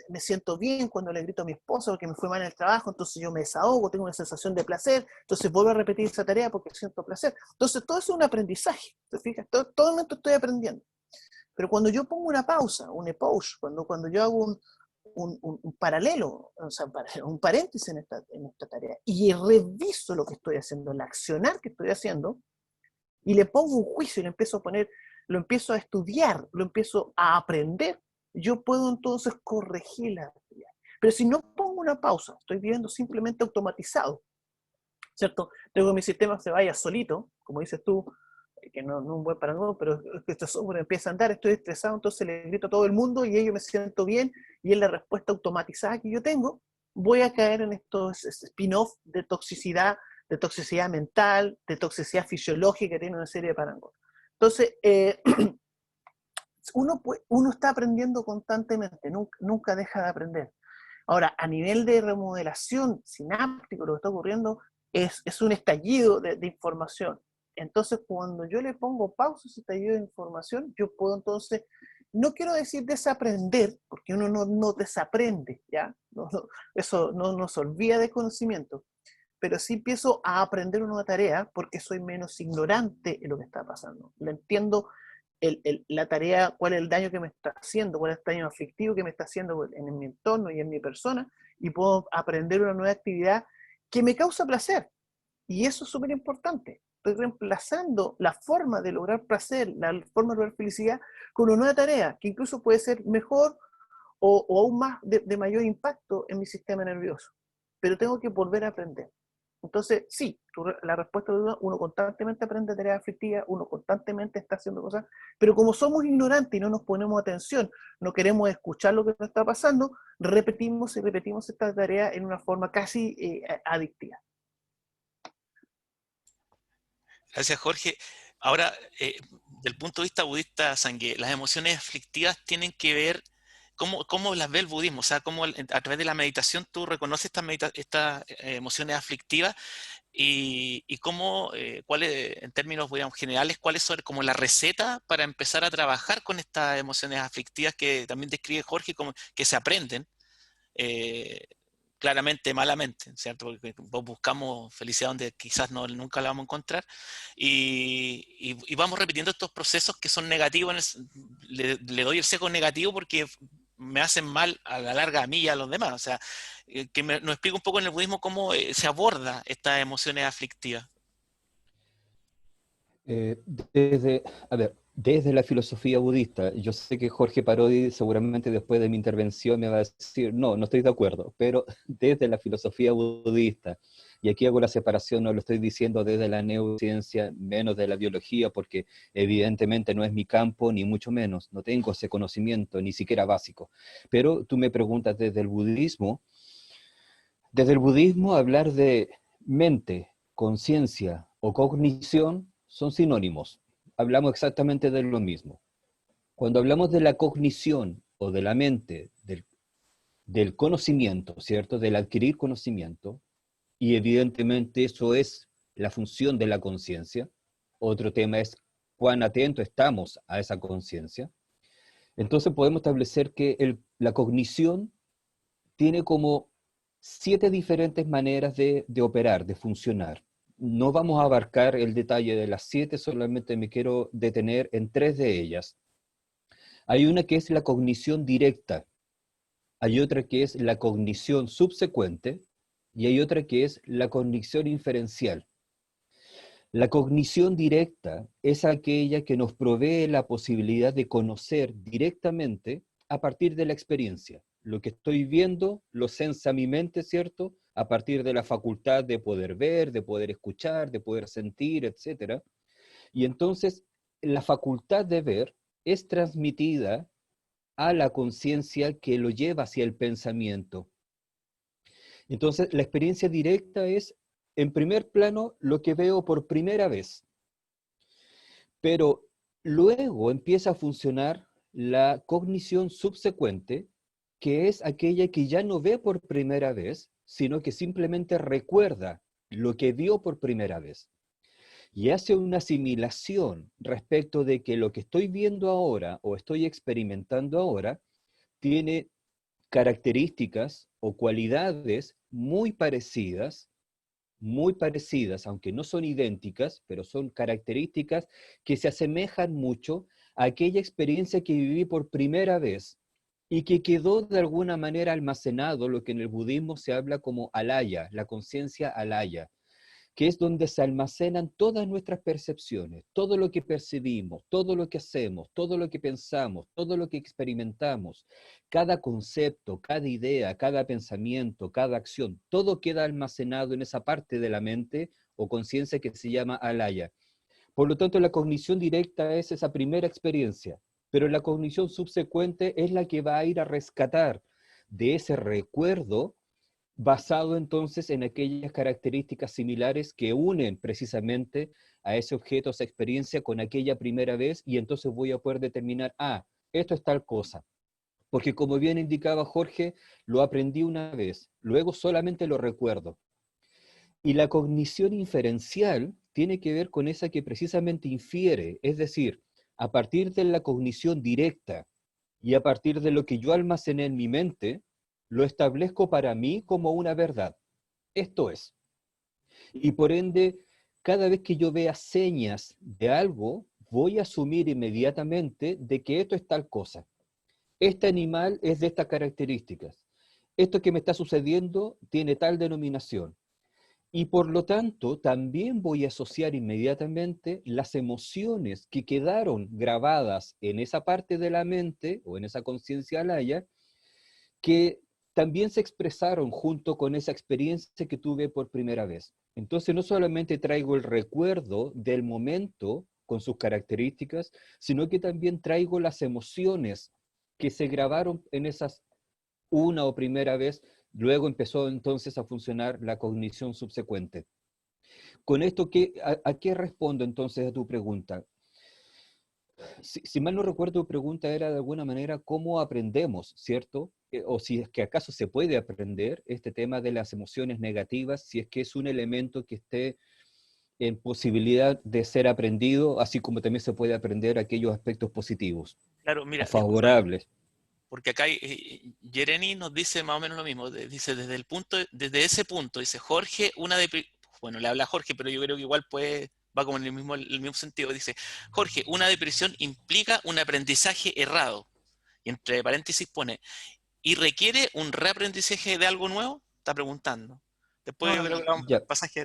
me siento bien cuando le grito a mi esposa porque me fue mal en el trabajo, entonces yo me desahogo, tengo una sensación de placer, entonces vuelvo a repetir esa tarea porque siento placer. Entonces todo eso es un aprendizaje, ¿te fijas? Todo el momento estoy aprendiendo. Pero cuando yo pongo una pausa, un pause, cuando yo hago un paralelo, o sea, un paréntesis en esta tarea y reviso lo que estoy haciendo, el accionar que estoy haciendo, y le pongo un juicio y lo empiezo a estudiar, lo empiezo a aprender, yo puedo entonces corregir la actividad. Pero si no pongo una pausa, estoy viviendo simplemente automatizado, ¿cierto? Tengo que mi sistema se vaya solito, como dices tú, que no es un buen paradigma, pero este software empieza a andar, estoy estresado, entonces le grito a todo el mundo y yo me siento bien, y es la respuesta automatizada que yo tengo, voy a caer en estos spin-off de toxicidad mental, de toxicidad fisiológica, que tiene una serie de parámetros. Entonces, uno está aprendiendo constantemente, nunca deja de aprender. Ahora, a nivel de remodelación sináptico, lo que está ocurriendo es un estallido de información. Entonces, cuando yo le pongo pausa a ese estallido de información, yo puedo entonces, no quiero decir desaprender, porque uno no desaprende, ¿ya? Eso no nos olvida de conocimiento, pero sí empiezo a aprender una nueva tarea porque soy menos ignorante en lo que está pasando. Le entiendo la tarea, cuál es el daño que me está haciendo, cuál es el daño aflictivo que me está haciendo en mi entorno y en mi persona, y puedo aprender una nueva actividad que me causa placer. Y eso es súper importante. Estoy reemplazando la forma de lograr placer, la forma de lograr felicidad, con una nueva tarea que incluso puede ser mejor o aún más de mayor impacto en mi sistema nervioso. Pero tengo que volver a aprender. Entonces, sí, la respuesta de uno constantemente aprende tareas aflictivas, uno constantemente está haciendo cosas, pero como somos ignorantes y no nos ponemos atención, no queremos escuchar lo que nos está pasando, repetimos y repetimos esta tarea en una forma casi adictiva. Gracias, Jorge. Ahora, del punto de vista budista, Sangye, las emociones aflictivas tienen que ver, ¿cómo las ve el budismo? O sea, ¿cómo a través de la meditación tú reconoces estas emociones aflictivas y cómo, en términos, digamos, generales, cuáles son como la receta para empezar a trabajar con estas emociones aflictivas que también describe Jorge, como que se aprenden? Claramente, malamente, ¿cierto? Porque buscamos felicidad donde quizás nunca la vamos a encontrar y vamos repitiendo estos procesos que son negativos, le doy el sesgo negativo porque me hacen mal a la larga a mí y a los demás. O sea, nos explica un poco en el budismo cómo se aborda estas emociones aflictivas. Desde, a ver, desde la filosofía budista, yo sé que Jorge Parodi seguramente después de mi intervención me va a decir, no estoy de acuerdo, pero desde la filosofía budista, y aquí hago la separación, no lo estoy diciendo desde la neurociencia, menos de la biología, porque evidentemente no es mi campo, ni mucho menos, no tengo ese conocimiento, ni siquiera básico. Pero tú me preguntas desde el budismo hablar de mente, conciencia o cognición son sinónimos. Hablamos exactamente de lo mismo. Cuando hablamos de la cognición o de la mente, del conocimiento, ¿cierto? Del adquirir conocimiento, y evidentemente eso es la función de la conciencia. Otro tema es cuán atento estamos a esa conciencia. Entonces podemos establecer que la cognición tiene como 7 diferentes maneras de operar, de funcionar. No vamos a abarcar el detalle de las 7, solamente me quiero detener en 3 de ellas. Hay una que es la cognición directa, hay otra que es la cognición subsecuente y hay otra que es la cognición inferencial. La cognición directa es aquella que nos provee la posibilidad de conocer directamente a partir de la experiencia. Lo que estoy viendo lo sensa mi mente, ¿cierto? A partir de la facultad de poder ver, de poder escuchar, de poder sentir, etc. Y entonces la facultad de ver es transmitida a la conciencia que lo lleva hacia el pensamiento. Entonces, la experiencia directa es, en primer plano, lo que veo por primera vez. Pero luego empieza a funcionar la cognición subsecuente, que es aquella que ya no ve por primera vez, sino que simplemente recuerda lo que vio por primera vez. Y hace una asimilación respecto de que lo que estoy viendo ahora o estoy experimentando ahora tiene características o cualidades muy parecidas, aunque no son idénticas, pero son características que se asemejan mucho a aquella experiencia que viví por primera vez y que quedó de alguna manera almacenado, lo que en el budismo se habla como alaya, la conciencia alaya, que es donde se almacenan todas nuestras percepciones, todo lo que percibimos, todo lo que hacemos, todo lo que pensamos, todo lo que experimentamos, cada concepto, cada idea, cada pensamiento, cada acción, todo queda almacenado en esa parte de la mente o conciencia que se llama alaya. Por lo tanto, la cognición directa es esa primera experiencia, pero la cognición subsecuente es la que va a ir a rescatar de ese recuerdo basado entonces en aquellas características similares que unen precisamente a ese objeto, a esa experiencia con aquella primera vez, y entonces voy a poder determinar, esto es tal cosa. Porque como bien indicaba Jorge, lo aprendí una vez, luego solamente lo recuerdo. Y la cognición inferencial tiene que ver con esa que precisamente infiere, es decir, a partir de la cognición directa y a partir de lo que yo almacené en mi mente, lo establezco para mí como una verdad. Esto es. Y por ende, cada vez que yo vea señas de algo, voy a asumir inmediatamente de que esto es tal cosa. Este animal es de estas características. Esto que me está sucediendo tiene tal denominación. Y por lo tanto, también voy a asociar inmediatamente las emociones que quedaron grabadas en esa parte de la mente o en esa conciencia alaya, que también se expresaron junto con esa experiencia que tuve por primera vez. Entonces no solamente traigo el recuerdo del momento con sus características, sino que también traigo las emociones que se grabaron en esas una o primera vez. Luego empezó entonces a funcionar la cognición subsecuente. Con esto, ¿a qué respondo entonces a tu pregunta? Si mal no recuerdo, tu pregunta era de alguna manera cómo aprendemos, ¿cierto? O si es que acaso se puede aprender este tema de las emociones negativas, si es que es un elemento que esté en posibilidad de ser aprendido, así como también se puede aprender aquellos aspectos positivos Claro, o mira, disculpa, favorables. porque acá Jeremy nos dice más o menos lo mismo. Dice desde ese punto, dice Jorge, bueno, le habla a Jorge, pero yo creo que igual va como en el mismo sentido. Dice, Jorge, una depresión implica un aprendizaje errado. Y entre paréntesis pone, ¿y requiere un reaprendizaje de algo nuevo? Está preguntando. Después No, yo no, creo no. que vamos Ya, al pasaje.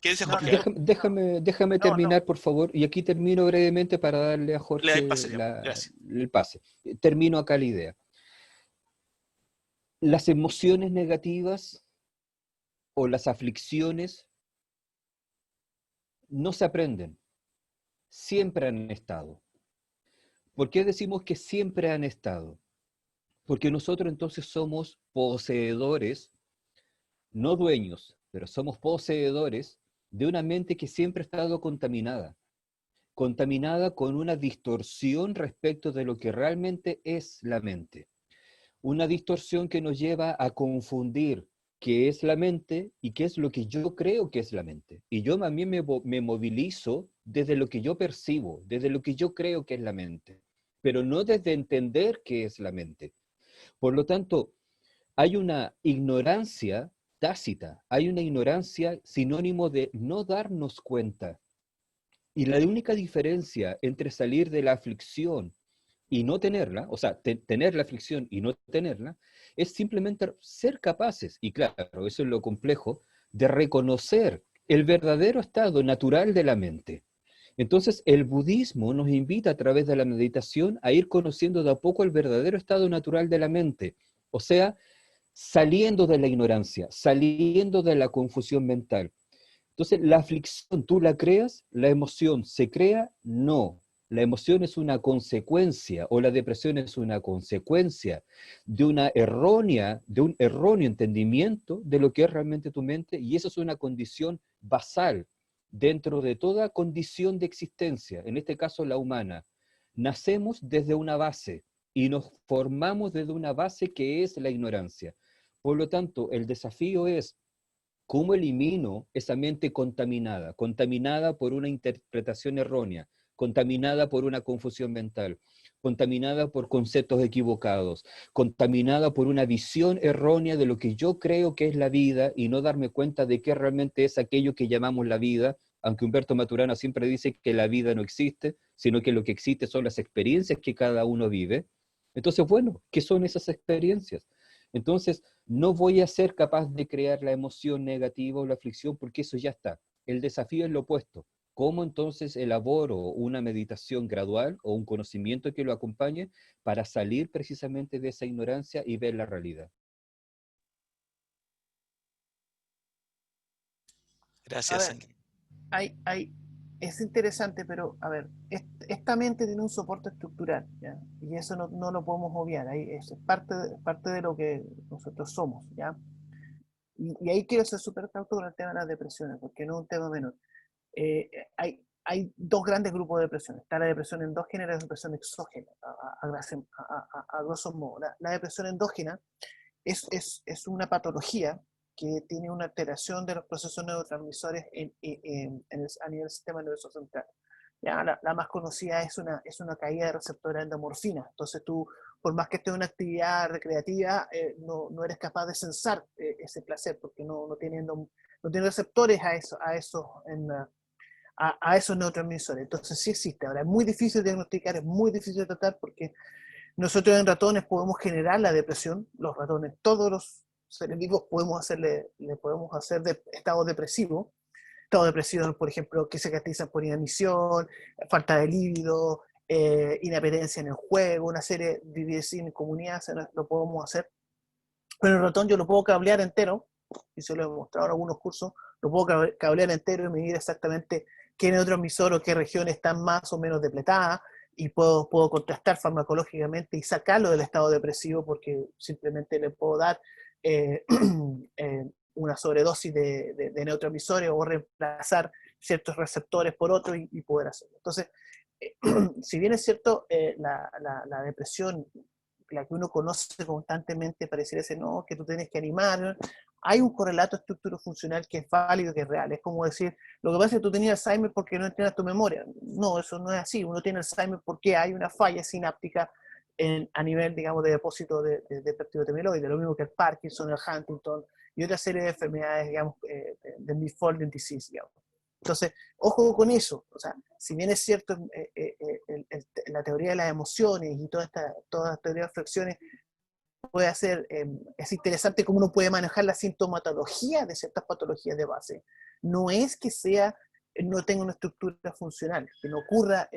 ¿Qué dice No, Jorge? no, déjame no, no. terminar, por favor, y aquí termino brevemente para darle a Le da el Jorge pase ya. Gracias. el pase. Termino acá la idea. Las emociones negativas o las aflicciones no se aprenden, siempre han estado. ¿Por qué decimos que siempre han estado? Porque nosotros entonces somos poseedores, no dueños, pero somos poseedores de una mente que siempre ha estado contaminada con una distorsión respecto de lo que realmente es la mente. Una distorsión que nos lleva a confundir qué es la mente y qué es lo que yo creo que es la mente. Y yo también me movilizo desde lo que yo percibo, desde lo que yo creo que es la mente, pero no desde entender qué es la mente. Por lo tanto, hay una ignorancia tácita, hay una ignorancia sinónimo de no darnos cuenta. Y la única diferencia entre salir de la aflicción y no tenerla, o sea, tener la aflicción y no tenerla, es simplemente ser capaces, y claro, eso es lo complejo, de reconocer el verdadero estado natural de la mente. Entonces, el budismo nos invita a través de la meditación a ir conociendo de a poco el verdadero estado natural de la mente, o sea, saliendo de la ignorancia, saliendo de la confusión mental. Entonces, la aflicción, ¿tú la creas? ¿La emoción se crea? No. La emoción es una consecuencia, o la depresión es una consecuencia de de un erróneo entendimiento de lo que es realmente tu mente, y eso es una condición basal dentro de toda condición de existencia, en este caso la humana. Nacemos desde una base y nos formamos desde una base que es la ignorancia. Por lo tanto, el desafío es: ¿cómo elimino esa mente contaminada? Contaminada por una interpretación errónea, contaminada por una confusión mental, contaminada por conceptos equivocados, contaminada por una visión errónea de lo que yo creo que es la vida y no darme cuenta de qué realmente es aquello que llamamos la vida, aunque Humberto Maturana siempre dice que la vida no existe, sino que lo que existe son las experiencias que cada uno vive. Entonces, bueno, ¿qué son esas experiencias? Entonces, no voy a ser capaz de crear la emoción negativa o la aflicción porque eso ya está. El desafío es lo opuesto. ¿Cómo entonces elaboro una meditación gradual o un conocimiento que lo acompañe para salir precisamente de esa ignorancia y ver la realidad? A Gracias, ver, Sangue. es interesante, pero a ver, esta mente tiene un soporte estructural, ¿ya? Y eso no lo podemos obviar, ahí es parte de lo que nosotros somos, ¿ya? Y ahí quiero ser súper cauto con el tema de las depresiones, porque no es un tema menor. Eh, hay dos grandes grupos de depresión. Está la depresión endógena y la depresión exógena, a grosso modo. La depresión endógena es una patología que tiene una alteración de los procesos neurotransmisores a nivel del sistema nervioso central. Ya, la más conocida es una caída de receptora endorfina. Entonces tú, por más que estés en una actividad recreativa, no eres capaz de sensar ese placer porque no tiene receptores a esos neurotransmisores. Entonces sí existe. Ahora es muy difícil diagnosticar, es muy difícil de tratar porque nosotros en ratones podemos generar la depresión. Los ratones, todos los seres vivos le podemos hacer estado depresivo. Estado depresivo, por ejemplo, que se caracterizan por inanición, falta de líbido, inapetencia en el juego, una serie de vivir en comunidad, lo podemos hacer. Pero el ratón yo lo puedo cablear entero, y se lo he mostrado en algunos cursos, lo puedo cablear entero y medir exactamente qué neurotransmisor o qué regiones están más o menos depletadas, y puedo contrastar farmacológicamente y sacarlo del estado depresivo porque simplemente le puedo dar eh, una sobredosis de neurotransmisores o reemplazar ciertos receptores por otros y poder hacerlo. Entonces, si bien es cierto, la depresión, la que uno conoce constantemente, pareciera ser, no, que tú tienes que animar, hay un correlato estructuro-funcional que es válido, que es real. Es como decir, lo que pasa es que tú tenías Alzheimer porque no entrenas tu memoria. No, eso no es así. Uno tiene Alzheimer porque hay una falla sináptica a nivel, digamos, de depósito de péptido amiloide, lo mismo que el Parkinson, el Huntington y otra serie de enfermedades, digamos, de misfolding disease, digamos. Entonces, ojo con eso. O sea, si bien es cierto la teoría de las emociones y toda la teoría de flexiones puede hacer, es interesante cómo uno puede manejar la sintomatología de ciertas patologías de base. No es que no tenga una estructura funcional, que no ocurra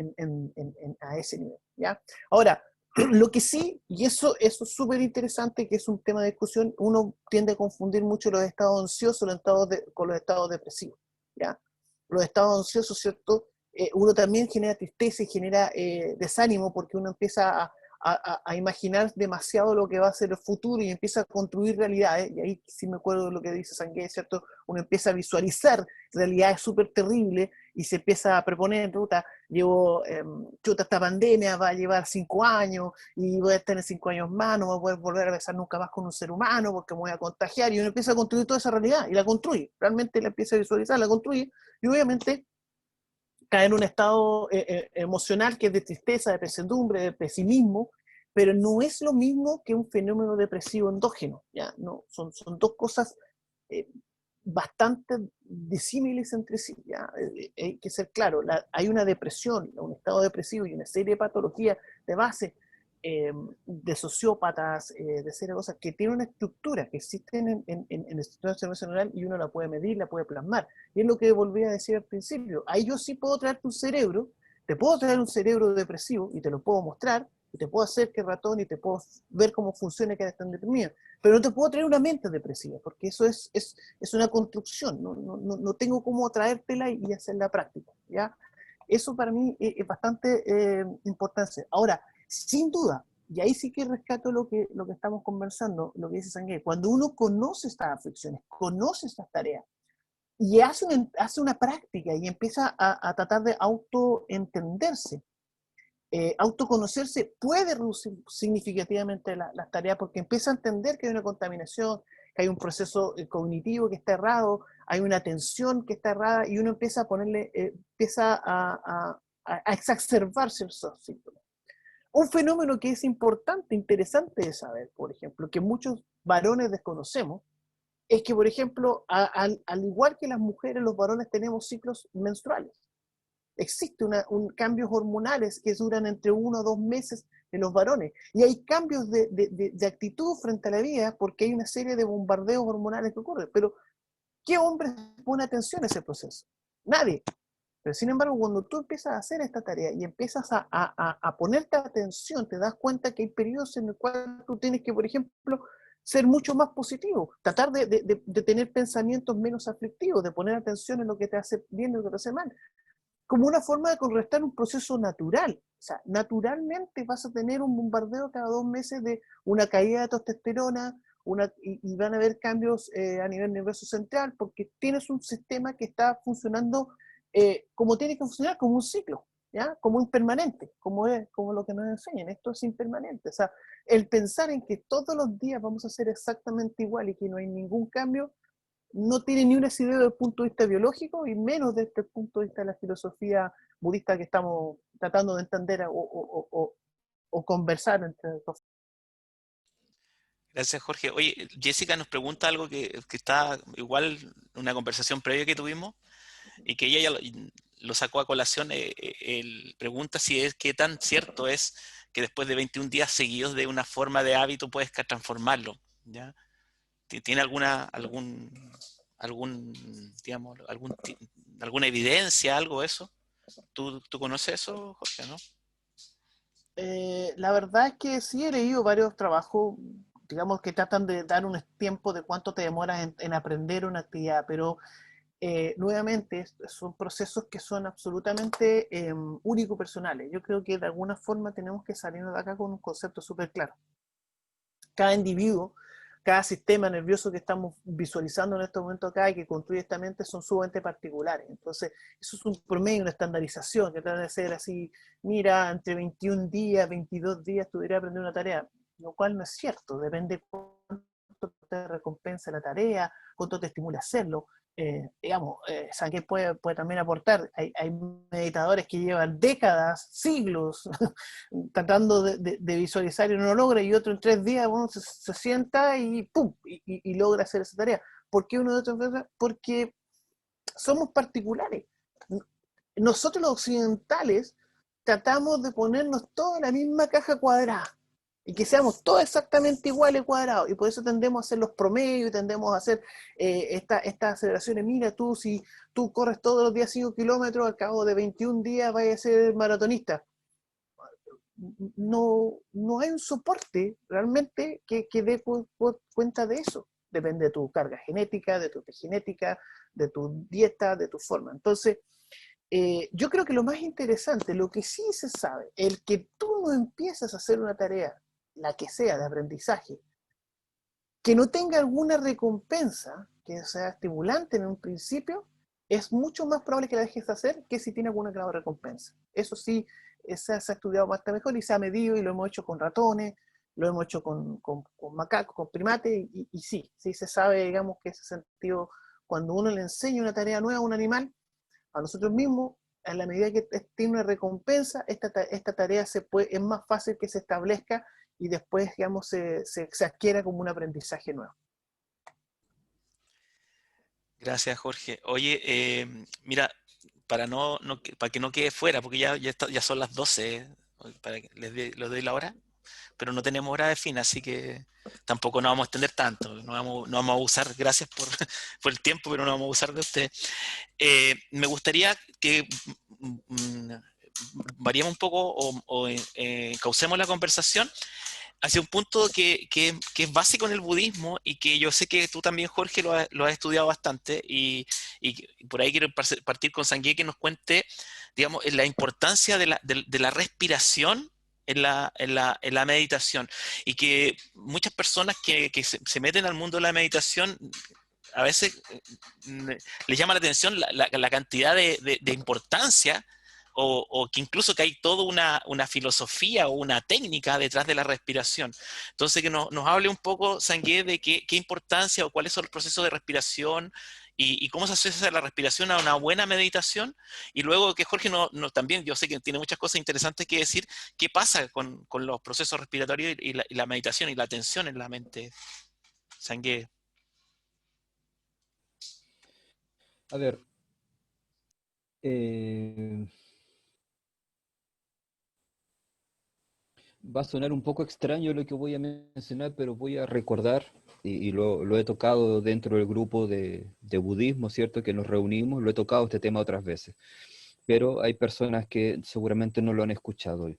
a ese nivel, ¿ya? Ahora, lo que sí, y eso es súper interesante, que es un tema de discusión, uno tiende a confundir mucho los estados ansiosos con los estados depresivos, ¿ya? Los estados ansiosos, ¿cierto? Uno también genera tristeza y genera desánimo porque uno empieza a imaginar demasiado lo que va a ser el futuro y empieza a construir realidades, y ahí sí me acuerdo de lo que dice Sangue, ¿cierto? Uno empieza a visualizar realidades súper terribles y se empieza a proponer, esta pandemia va a llevar 5 años y voy a estar en 5 años más, no voy a poder volver a besar nunca más con un ser humano porque me voy a contagiar, y uno empieza a construir toda esa realidad y la construye, realmente la empieza a visualizar, la construye, y obviamente cae en un estado emocional que es de tristeza, de pesadumbre, de pesimismo, pero no es lo mismo que un fenómeno depresivo endógeno, ¿ya? No, son dos cosas eh, bastante disímiles entre sí, ¿ya? Hay que ser claro, hay una depresión, un estado depresivo y una serie de patologías de base, de sociópatas, de serie de cosas que tienen una estructura que existen en el sistema nervioso neural y uno la puede medir, la puede plasmar. Y es lo que volví a decir al principio. Ahí yo sí puedo traer tu cerebro, te puedo traer un cerebro depresivo y te lo puedo mostrar, y te puedo hacer que ratón y te puedo ver cómo funciona cada están deprimido. Pero no te puedo traer una mente depresiva, porque eso es una construcción, no tengo cómo traértela y hacerla práctica, ¿ya? Eso para mí es bastante importante. Ahora, sin duda, y ahí sí que rescato lo que estamos conversando, lo que dice Sangué, cuando uno conoce estas aflicciones, conoce estas tareas, y hace una práctica y empieza a tratar de autoentenderse, autoconocerse puede reducir significativamente las tareas porque empieza a entender que hay una contaminación, que hay un proceso cognitivo que está errado, hay una tensión que está errada y uno empieza a ponerle, empieza a exacerbarse esos síntomas. Un fenómeno que es importante, interesante de saber, por ejemplo, que muchos varones desconocemos, es que, por ejemplo, al igual que las mujeres, los varones tenemos ciclos menstruales. Existe cambios hormonales que duran entre 1 o 2 meses en los varones. Y hay cambios de actitud frente a la vida porque hay una serie de bombardeos hormonales que ocurren. Pero, ¿qué hombre pone atención a ese proceso? Nadie. Pero sin embargo, cuando tú empiezas a hacer esta tarea y empiezas a ponerte atención, te das cuenta que hay periodos en los cuales tú tienes que, por ejemplo, ser mucho más positivo, tratar de tener pensamientos menos aflictivos, de poner atención en lo que te hace bien y lo que te hace mal, como una forma de contrarrestar un proceso natural. O sea, naturalmente vas a tener un bombardeo cada 2 meses de una caída de testosterona, y van a haber cambios a nivel nervioso central, porque tienes un sistema que está funcionando como tiene que funcionar, como un ciclo, ¿ya? Como impermanente, como lo que nos enseñan. Esto es impermanente. O sea, el pensar en que todos los días vamos a ser exactamente igual y que no hay ningún cambio, no tiene ni un asidero desde el punto de vista biológico y menos desde el punto de vista de la filosofía budista que estamos tratando de entender o conversar entre dos. Gracias, Jorge. Oye, Jessica nos pregunta algo que está igual en una conversación previa que tuvimos y que ella ya lo sacó a colación. Pregunta si es qué tan cierto es que después de 21 días seguidos de una forma de hábito puedes transformarlo, ¿ya? ¿Tiene digamos, alguna evidencia, algo de eso? ¿Tú conoces eso, Jorge, no? La verdad es que sí he leído varios trabajos, digamos, que tratan de dar un tiempo de cuánto te demoras en aprender una actividad, pero nuevamente son procesos que son absolutamente único personales. Yo creo que de alguna forma tenemos que salirnos de acá con un concepto súper claro. Cada individuo, cada sistema nervioso que estamos visualizando en este momento acá y que construye esta mente son sumamente particulares. Entonces, eso es un promedio, una estandarización que trata de ser así, mira, entre 21 días, 22 días tú deberías aprender una tarea, lo cual no es cierto, depende cuánto te recompensa la tarea, cuánto te estimula hacerlo. Digamos, Sangué puede también aportar. Hay meditadores que llevan décadas, siglos, tratando de visualizar y no lo logra, y otro en 3 días uno se sienta y ¡pum! Y logra hacer esa tarea. ¿Por qué uno de otros? Porque somos particulares. Nosotros los occidentales tratamos de ponernos todos en la misma caja cuadrada y que seamos todos exactamente iguales cuadrados, y por eso tendemos a hacer los promedios, tendemos a hacer estas aceleraciones. Mira, si tú corres todos los días 5 kilómetros, al cabo de 21 días vas a ser maratonista. No hay un soporte realmente que dé cuenta de eso. Depende de tu carga genética, de tu epigenética, de tu dieta, de tu forma. Entonces, yo creo que lo más interesante, lo que sí se sabe, el que tú no empieces a hacer una tarea, la que sea, de aprendizaje, que no tenga alguna recompensa, que sea estimulante en un principio, es mucho más probable que la dejes de hacer que si tiene alguna grado de recompensa. Eso sí, se ha estudiado más mejor y se ha medido, y lo hemos hecho con ratones, lo hemos hecho con macacos, con primates, y sí se sabe, digamos, que ese sentido, cuando uno le enseña una tarea nueva a un animal, a nosotros mismos, a la medida que tiene una recompensa, esta tarea es más fácil que se establezca y después, digamos, se adquiera como un aprendizaje nuevo. Gracias, Jorge. Oye, mira, para que no quede fuera, porque ya son las 12, para que les doy la hora, pero no tenemos hora de fin, así que tampoco nos vamos a extender tanto. No vamos a abusar, gracias por, por el tiempo, pero no vamos a abusar de usted. Me gustaría que variemos un poco o causemos la conversación hacia un punto que es básico en el budismo y que yo sé que tú también, Jorge, lo has estudiado bastante y por ahí quiero partir con Sangue que nos cuente, digamos, la importancia de la respiración en la meditación y que muchas personas que se meten al mundo de la meditación a veces les llama la atención la cantidad de importancia o que incluso que hay toda una filosofía o una técnica detrás de la respiración. Entonces, que nos hable un poco, Sangue, de qué importancia o cuáles son los procesos de respiración y cómo se asocia la respiración a una buena meditación. Y luego que Jorge también, yo sé que tiene muchas cosas interesantes que decir, qué pasa con los procesos respiratorios y la meditación y la atención en la mente, Sangue. A ver, eh, va a sonar un poco extraño lo que voy a mencionar, pero voy a recordar, y lo he tocado dentro del grupo de budismo, ¿cierto? Que nos reunimos, lo he tocado este tema otras veces, pero hay personas que seguramente no lo han escuchado hoy.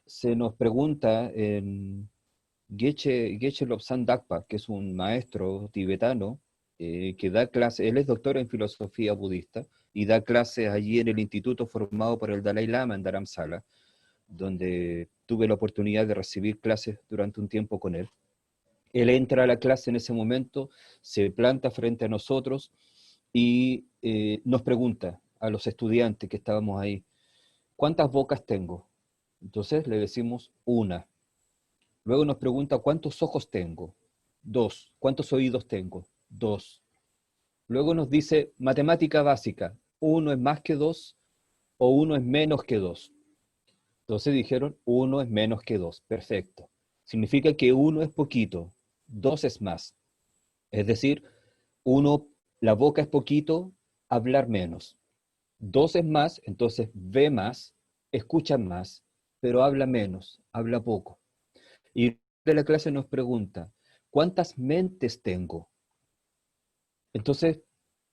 Se nos pregunta en Geshe Lobsang Dakpa, que es un maestro tibetano, que da clases, él es doctor en filosofía budista, y da clases allí en el instituto formado por el Dalai Lama en Dharamsala, donde tuve la oportunidad de recibir clases durante un tiempo con él. Él entra a la clase en ese momento, se planta frente a nosotros y nos pregunta a los estudiantes que estábamos ahí, ¿cuántas bocas tengo? Entonces le decimos una. Luego nos pregunta, ¿cuántos ojos tengo? Dos. ¿Cuántos oídos tengo? Dos. Luego nos dice, matemática básica, uno es más que dos o uno es menos que dos. Entonces dijeron, uno es menos que dos. Perfecto. Significa que uno es poquito, dos es más. Es decir, uno, la boca es poquito, hablar menos. Dos es más, entonces ve más, escucha más, pero habla menos, habla poco. Y de la clase nos pregunta, ¿cuántas mentes tengo? Entonces,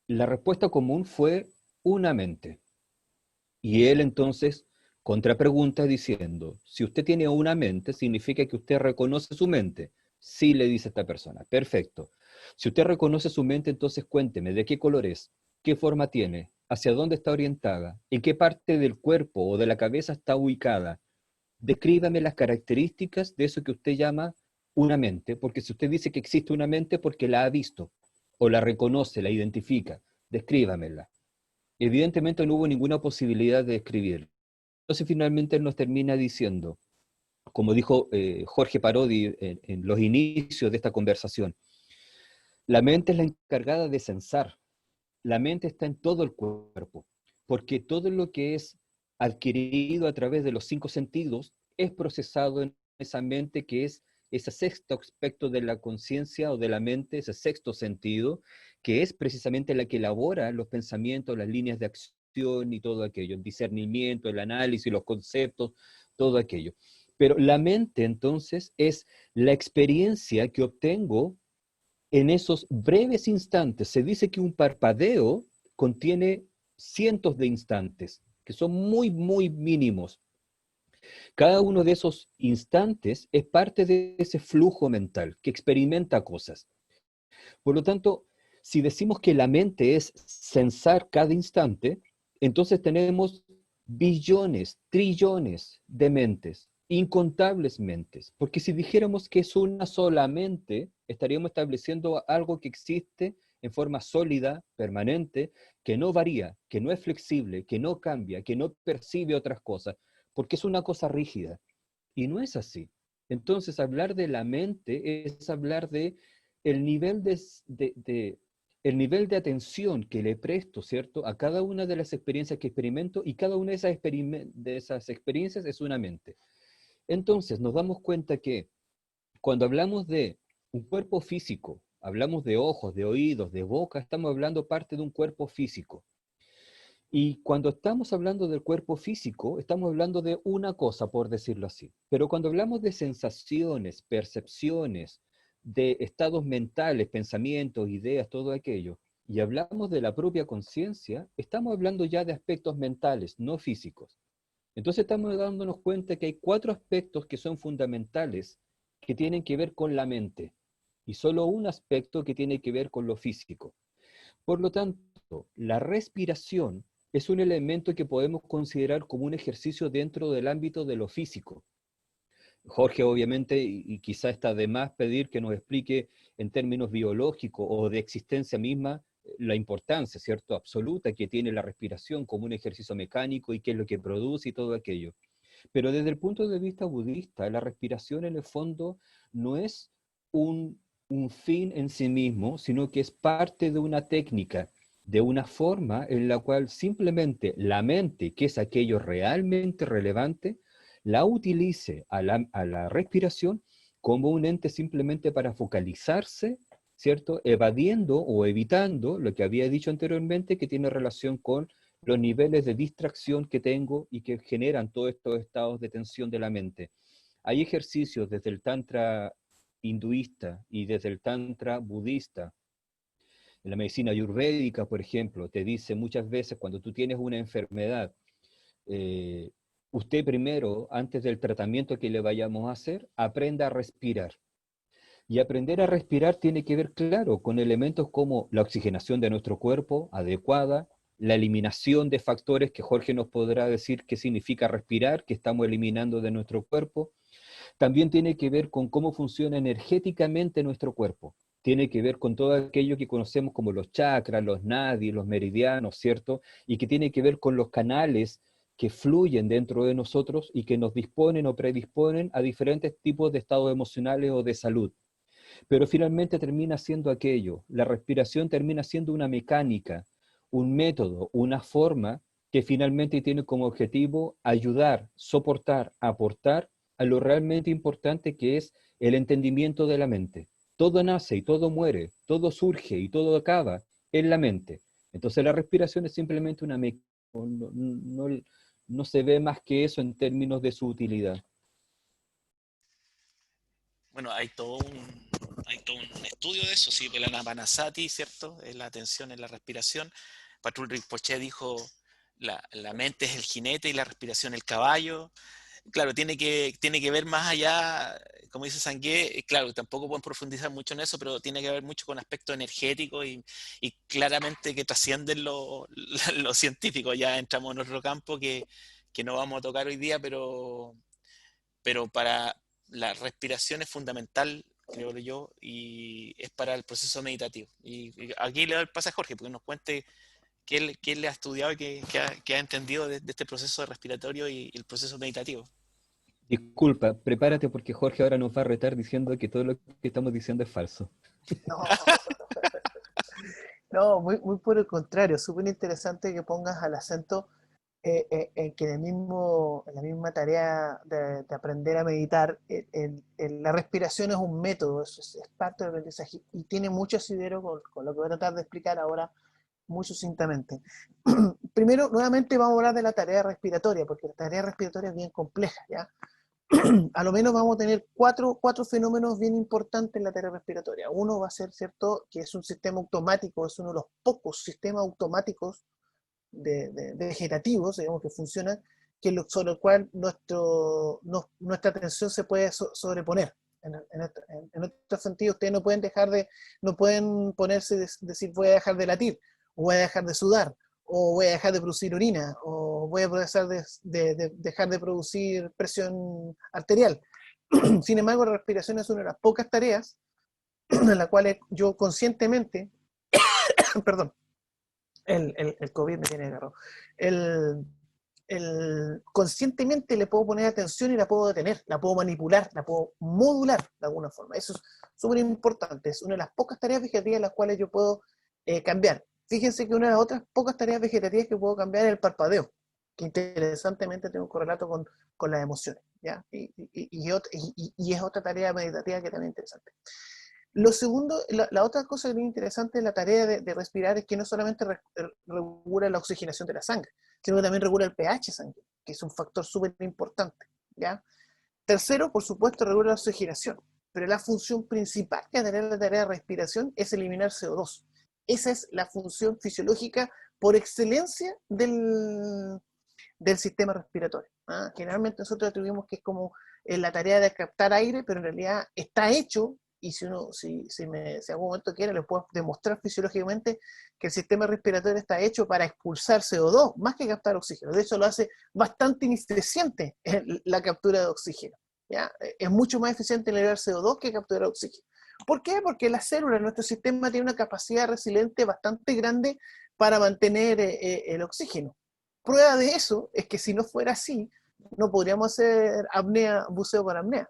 la respuesta común fue una mente. Y él entonces contrapregunta diciendo, si usted tiene una mente, significa que usted reconoce su mente. Sí, le dice esta persona. Perfecto. Si usted reconoce su mente, entonces cuénteme, ¿de qué color es? ¿Qué forma tiene? ¿Hacia dónde está orientada? ¿En qué parte del cuerpo o de la cabeza está ubicada? Descríbame las características de eso que usted llama una mente, porque si usted dice que existe una mente, porque la ha visto, o la reconoce, la identifica, descríbamela. Evidentemente no hubo ninguna posibilidad de escribir. Entonces finalmente él nos termina diciendo, como dijo Jorge Parodi en los inicios de esta conversación, la mente es la encargada de censar, la mente está en todo el cuerpo, porque todo lo que es adquirido a través de los cinco sentidos es procesado en esa mente que es ese sexto aspecto de la conciencia o de la mente, ese sexto sentido, que es precisamente la que elabora los pensamientos, las líneas de acción y todo aquello, el discernimiento, el análisis, los conceptos, todo aquello. Pero la mente entonces es la experiencia que obtengo en esos breves instantes. Se dice que un parpadeo contiene cientos de instantes, que son muy, muy mínimos. Cada uno de esos instantes es parte de ese flujo mental que experimenta cosas. Por lo tanto, si decimos que la mente es censar cada instante, entonces tenemos billones, trillones de mentes, incontables mentes, porque si dijéramos que es una sola mente, estaríamos estableciendo algo que existe en forma sólida, permanente, que no varía, que no es flexible, que no cambia, que no percibe otras cosas, porque es una cosa rígida. Y no es así. Entonces, hablar de la mente es hablar de el nivel el nivel de atención que le presto, ¿cierto?, a cada una de las experiencias que experimento, y cada una de esas experiencias es una mente. Entonces, nos damos cuenta que cuando hablamos de un cuerpo físico hablamos de ojos, de oídos, de boca, estamos hablando parte de un cuerpo físico. Y cuando estamos hablando del cuerpo físico, estamos hablando de una cosa, por decirlo así. Pero cuando hablamos de sensaciones, percepciones, de estados mentales, pensamientos, ideas, todo aquello, y hablamos de la propia conciencia, estamos hablando ya de aspectos mentales, no físicos. Entonces estamos dándonos cuenta que hay 4 aspectos que son fundamentales, que tienen que ver con la mente, y solo un aspecto que tiene que ver con lo físico. Por lo tanto, la respiración es un elemento que podemos considerar como un ejercicio dentro del ámbito de lo físico. Jorge, obviamente, y quizá está de más pedir que nos explique en términos biológicos o de existencia misma la importancia, ¿cierto?, absoluta que tiene la respiración como un ejercicio mecánico y qué es lo que produce y todo aquello. Pero desde el punto de vista budista, la respiración en el fondo no es un fin en sí mismo, sino que es parte de una técnica, de una forma en la cual simplemente la mente, que es aquello realmente relevante, la utilice a la respiración como un ente simplemente para focalizarse, ¿cierto? Evadiendo o evitando lo que había dicho anteriormente, que tiene relación con los niveles de distracción que tengo y que generan todos estos estados de tensión de la mente. Hay ejercicios desde el tantra hinduista y desde el tantra budista. En la medicina ayurvédica, por ejemplo, te dice muchas veces cuando tú tienes una enfermedad, eh, usted primero, antes del tratamiento que le vayamos a hacer, aprenda a respirar. Y aprender a respirar tiene que ver, claro, con elementos como la oxigenación de nuestro cuerpo adecuada, la eliminación de factores que Jorge nos podrá decir qué significa respirar, que estamos eliminando de nuestro cuerpo. También tiene que ver con cómo funciona energéticamente nuestro cuerpo. Tiene que ver con todo aquello que conocemos como los chakras, los nadis, los meridianos, ¿cierto? Y que tiene que ver con los canales que fluyen dentro de nosotros y que nos disponen o predisponen a diferentes tipos de estados emocionales o de salud. Pero finalmente termina siendo aquello. La respiración termina siendo una mecánica, un método, una forma que finalmente tiene como objetivo ayudar, soportar, aportar a lo realmente importante que es el entendimiento de la mente. Todo nace y todo muere, todo surge y todo acaba en la mente. Entonces la respiración es simplemente una mecánica, no se ve más que eso en términos de su utilidad. Bueno, hay todo un estudio de eso, sí, el Anapanasati, ¿cierto? La atención en la respiración. Patrul Rinpoche dijo, la mente es el jinete y la respiración el caballo. Claro, tiene que ver más allá, como dice Sangué, claro, tampoco pueden profundizar mucho en eso, pero tiene que ver mucho con aspectos energéticos y claramente que trascienden lo científico. Ya entramos en otro campo que no vamos a tocar hoy día, pero para la respiración es fundamental, creo yo, y es para el proceso meditativo. Y aquí le doy el pase a Jorge, porque nos cuente qué él ha estudiado y qué ha entendido de este proceso respiratorio y el proceso meditativo. Disculpa, prepárate porque Jorge ahora nos va a retar diciendo que todo lo que estamos diciendo es falso. No, no, muy por el contrario, súper interesante que pongas al acento en que en la misma tarea de aprender a meditar, la respiración es un método, es parte del aprendizaje y tiene mucho asidero con lo que voy a tratar de explicar ahora muy sucintamente. Primero, nuevamente vamos a hablar de la tarea respiratoria, porque la tarea respiratoria es bien compleja, ¿ya? A lo menos vamos a tener cuatro fenómenos bien importantes en la tarea respiratoria. Uno va a ser, ¿cierto?, que es un sistema automático, es uno de los pocos sistemas automáticos vegetativos, digamos, que funcionan, sobre el cual nuestra atención se puede sobreponer. En otro sentido, ustedes no pueden ponerse, decir voy a dejar de latir, o voy a dejar de sudar, o voy a dejar de producir orina, o voy a dejar de producir presión arterial. Sin embargo, la respiración es una de las pocas tareas en las cuales yo conscientemente, perdón, el COVID me tiene agarrado, conscientemente le puedo poner atención y la puedo detener, la puedo manipular, la puedo modular de alguna forma. Eso es súper importante, es una de las pocas tareas vegetativas en las cuales yo puedo cambiar. Fíjense que una de las otras pocas tareas vegetativas que puedo cambiar es el parpadeo, que interesantemente tiene un correlato con las emociones, ¿ya? Y es otra tarea meditativa que también es interesante. Lo segundo, la otra cosa que es interesante de la tarea de respirar es que no solamente regula la oxigenación de la sangre, sino que también regula el pH sanguíneo, que es un factor súper importante, ¿ya? Tercero, por supuesto, regula la oxigenación, pero la función principal que tiene la tarea de respiración es eliminar CO2. Esa es la función fisiológica por excelencia del sistema respiratorio. ¿Ah? Generalmente nosotros atribuimos que es como la tarea de captar aire, pero en realidad está hecho, y si algún momento quiere, les puedo demostrar fisiológicamente que el sistema respiratorio está hecho para expulsar CO2, más que captar oxígeno. De hecho, lo hace bastante ineficiente la captura de oxígeno. ¿Ya? Es mucho más eficiente liberar CO2 que capturar oxígeno. ¿Por qué? Porque las células de nuestro sistema tienen una capacidad resiliente bastante grande para mantener el oxígeno. Prueba de eso es que si no fuera así, no podríamos hacer apnea, buceo por apnea.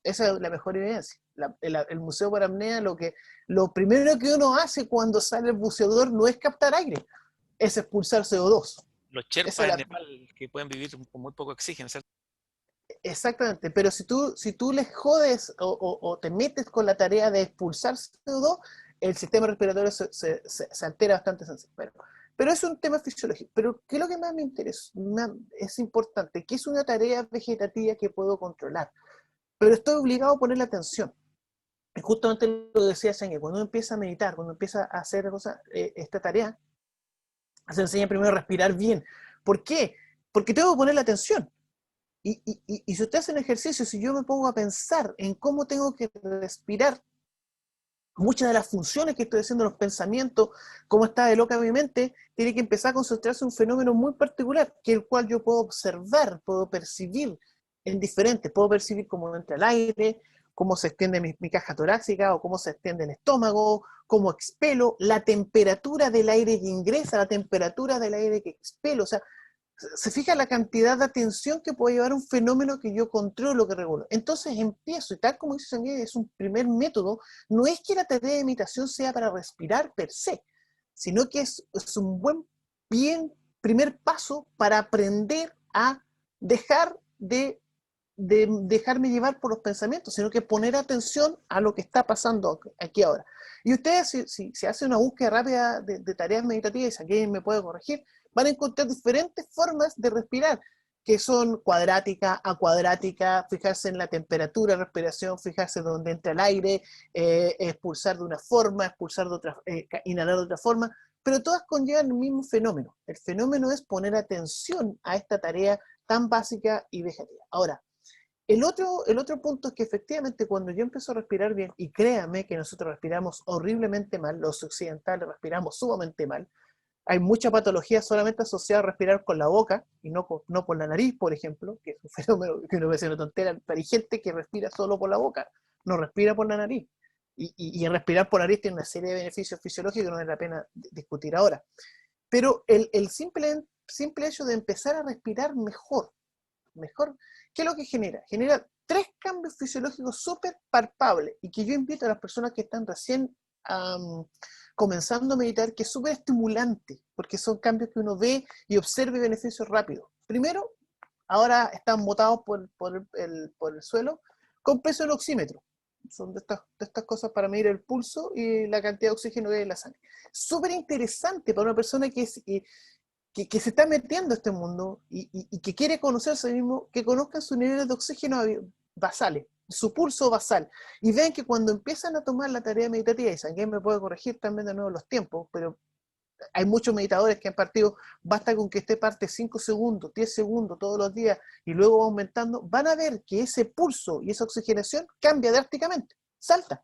Esa es la mejor evidencia. El buceo por apnea, lo primero que uno hace cuando sale el buceador no es captar aire, es expulsar CO2. Los Esa Sherpas es en la, Nepal que pueden vivir con muy poco oxígeno, ¿cierto? exactamente, pero si tú les jodes o te metes con la tarea de expulsar CO2, el sistema respiratorio se altera bastante sencillo. Pero es un tema fisiológico. Pero ¿qué es lo que más me interesa? Es importante, que es una tarea vegetativa que puedo controlar, pero estoy obligado a ponerle atención. Y justamente lo decía Senge, cuando uno empieza a meditar, cuando empieza a hacer esta tarea, se enseña primero a respirar bien. ¿Por qué? Porque tengo que ponerle atención. Y si usted hace un ejercicio, si yo me pongo a pensar en cómo tengo que respirar, muchas de las funciones que estoy haciendo, los pensamientos, cómo está de loca mi mente, tiene que empezar a concentrarse en un fenómeno muy particular, que el cual yo puedo observar, puedo percibir en diferentes, puedo percibir cómo entra el aire, cómo se extiende mi caja torácica, o cómo se extiende el estómago, cómo expelo, la temperatura del aire que ingresa, la temperatura del aire que expelo, o sea, se fija la cantidad de atención que puede llevar un fenómeno que yo controlo, que regulo. Entonces empiezo, y tal como dice Sanguier, es un primer método, no es que la tarea de meditación sea para respirar per se, sino que es un primer paso para aprender a dejar de dejarme llevar por los pensamientos, sino que poner atención a lo que está pasando aquí ahora. Y ustedes, si hacen una búsqueda rápida de tareas meditativas, y si alguien me puede corregir, van a encontrar diferentes formas de respirar, que son cuadrática, acuadrática, fijarse en la temperatura de respiración, fijarse dónde entra el aire, expulsar de una forma, expulsar de otra, inhalar de otra forma, pero todas conllevan el mismo fenómeno. El fenómeno es poner atención a esta tarea tan básica y vegetativa. Ahora, el otro punto es que efectivamente cuando yo empiezo a respirar bien, y créame que nosotros respiramos horriblemente mal, los occidentales respiramos sumamente mal, hay mucha patología solamente asociada a respirar con la boca y no por la nariz, por ejemplo, que es un fenómeno que uno ve una tontera, pero hay gente que respira solo por la boca, no respira por la nariz. Y respirar por la nariz tiene una serie de beneficios fisiológicos que no vale la pena discutir ahora. Pero el simple hecho de empezar a respirar mejor, ¿qué es lo que genera? Genera 3 cambios fisiológicos súper palpables y que yo invito a las personas que están recién comenzando a meditar, que es súper estimulante, porque son cambios que uno ve y observa beneficios rápidos. Primero, ahora están botados por el suelo con peso en oxímetro. Son de estas cosas para medir el pulso y la cantidad de oxígeno que hay en la sangre. Súper interesante para una persona que se está metiendo a este mundo y que quiere conocerse a sí mismo, que conozcan sus niveles de oxígeno basales, su pulso basal, y vean que cuando empiezan a tomar la tarea meditativa, y alguien me puede corregir también de nuevo los tiempos, pero hay muchos meditadores que han partido, basta con que esté parte 5 segundos, 10 segundos todos los días, y luego va aumentando, van a ver que ese pulso y esa oxigenación cambia drásticamente, salta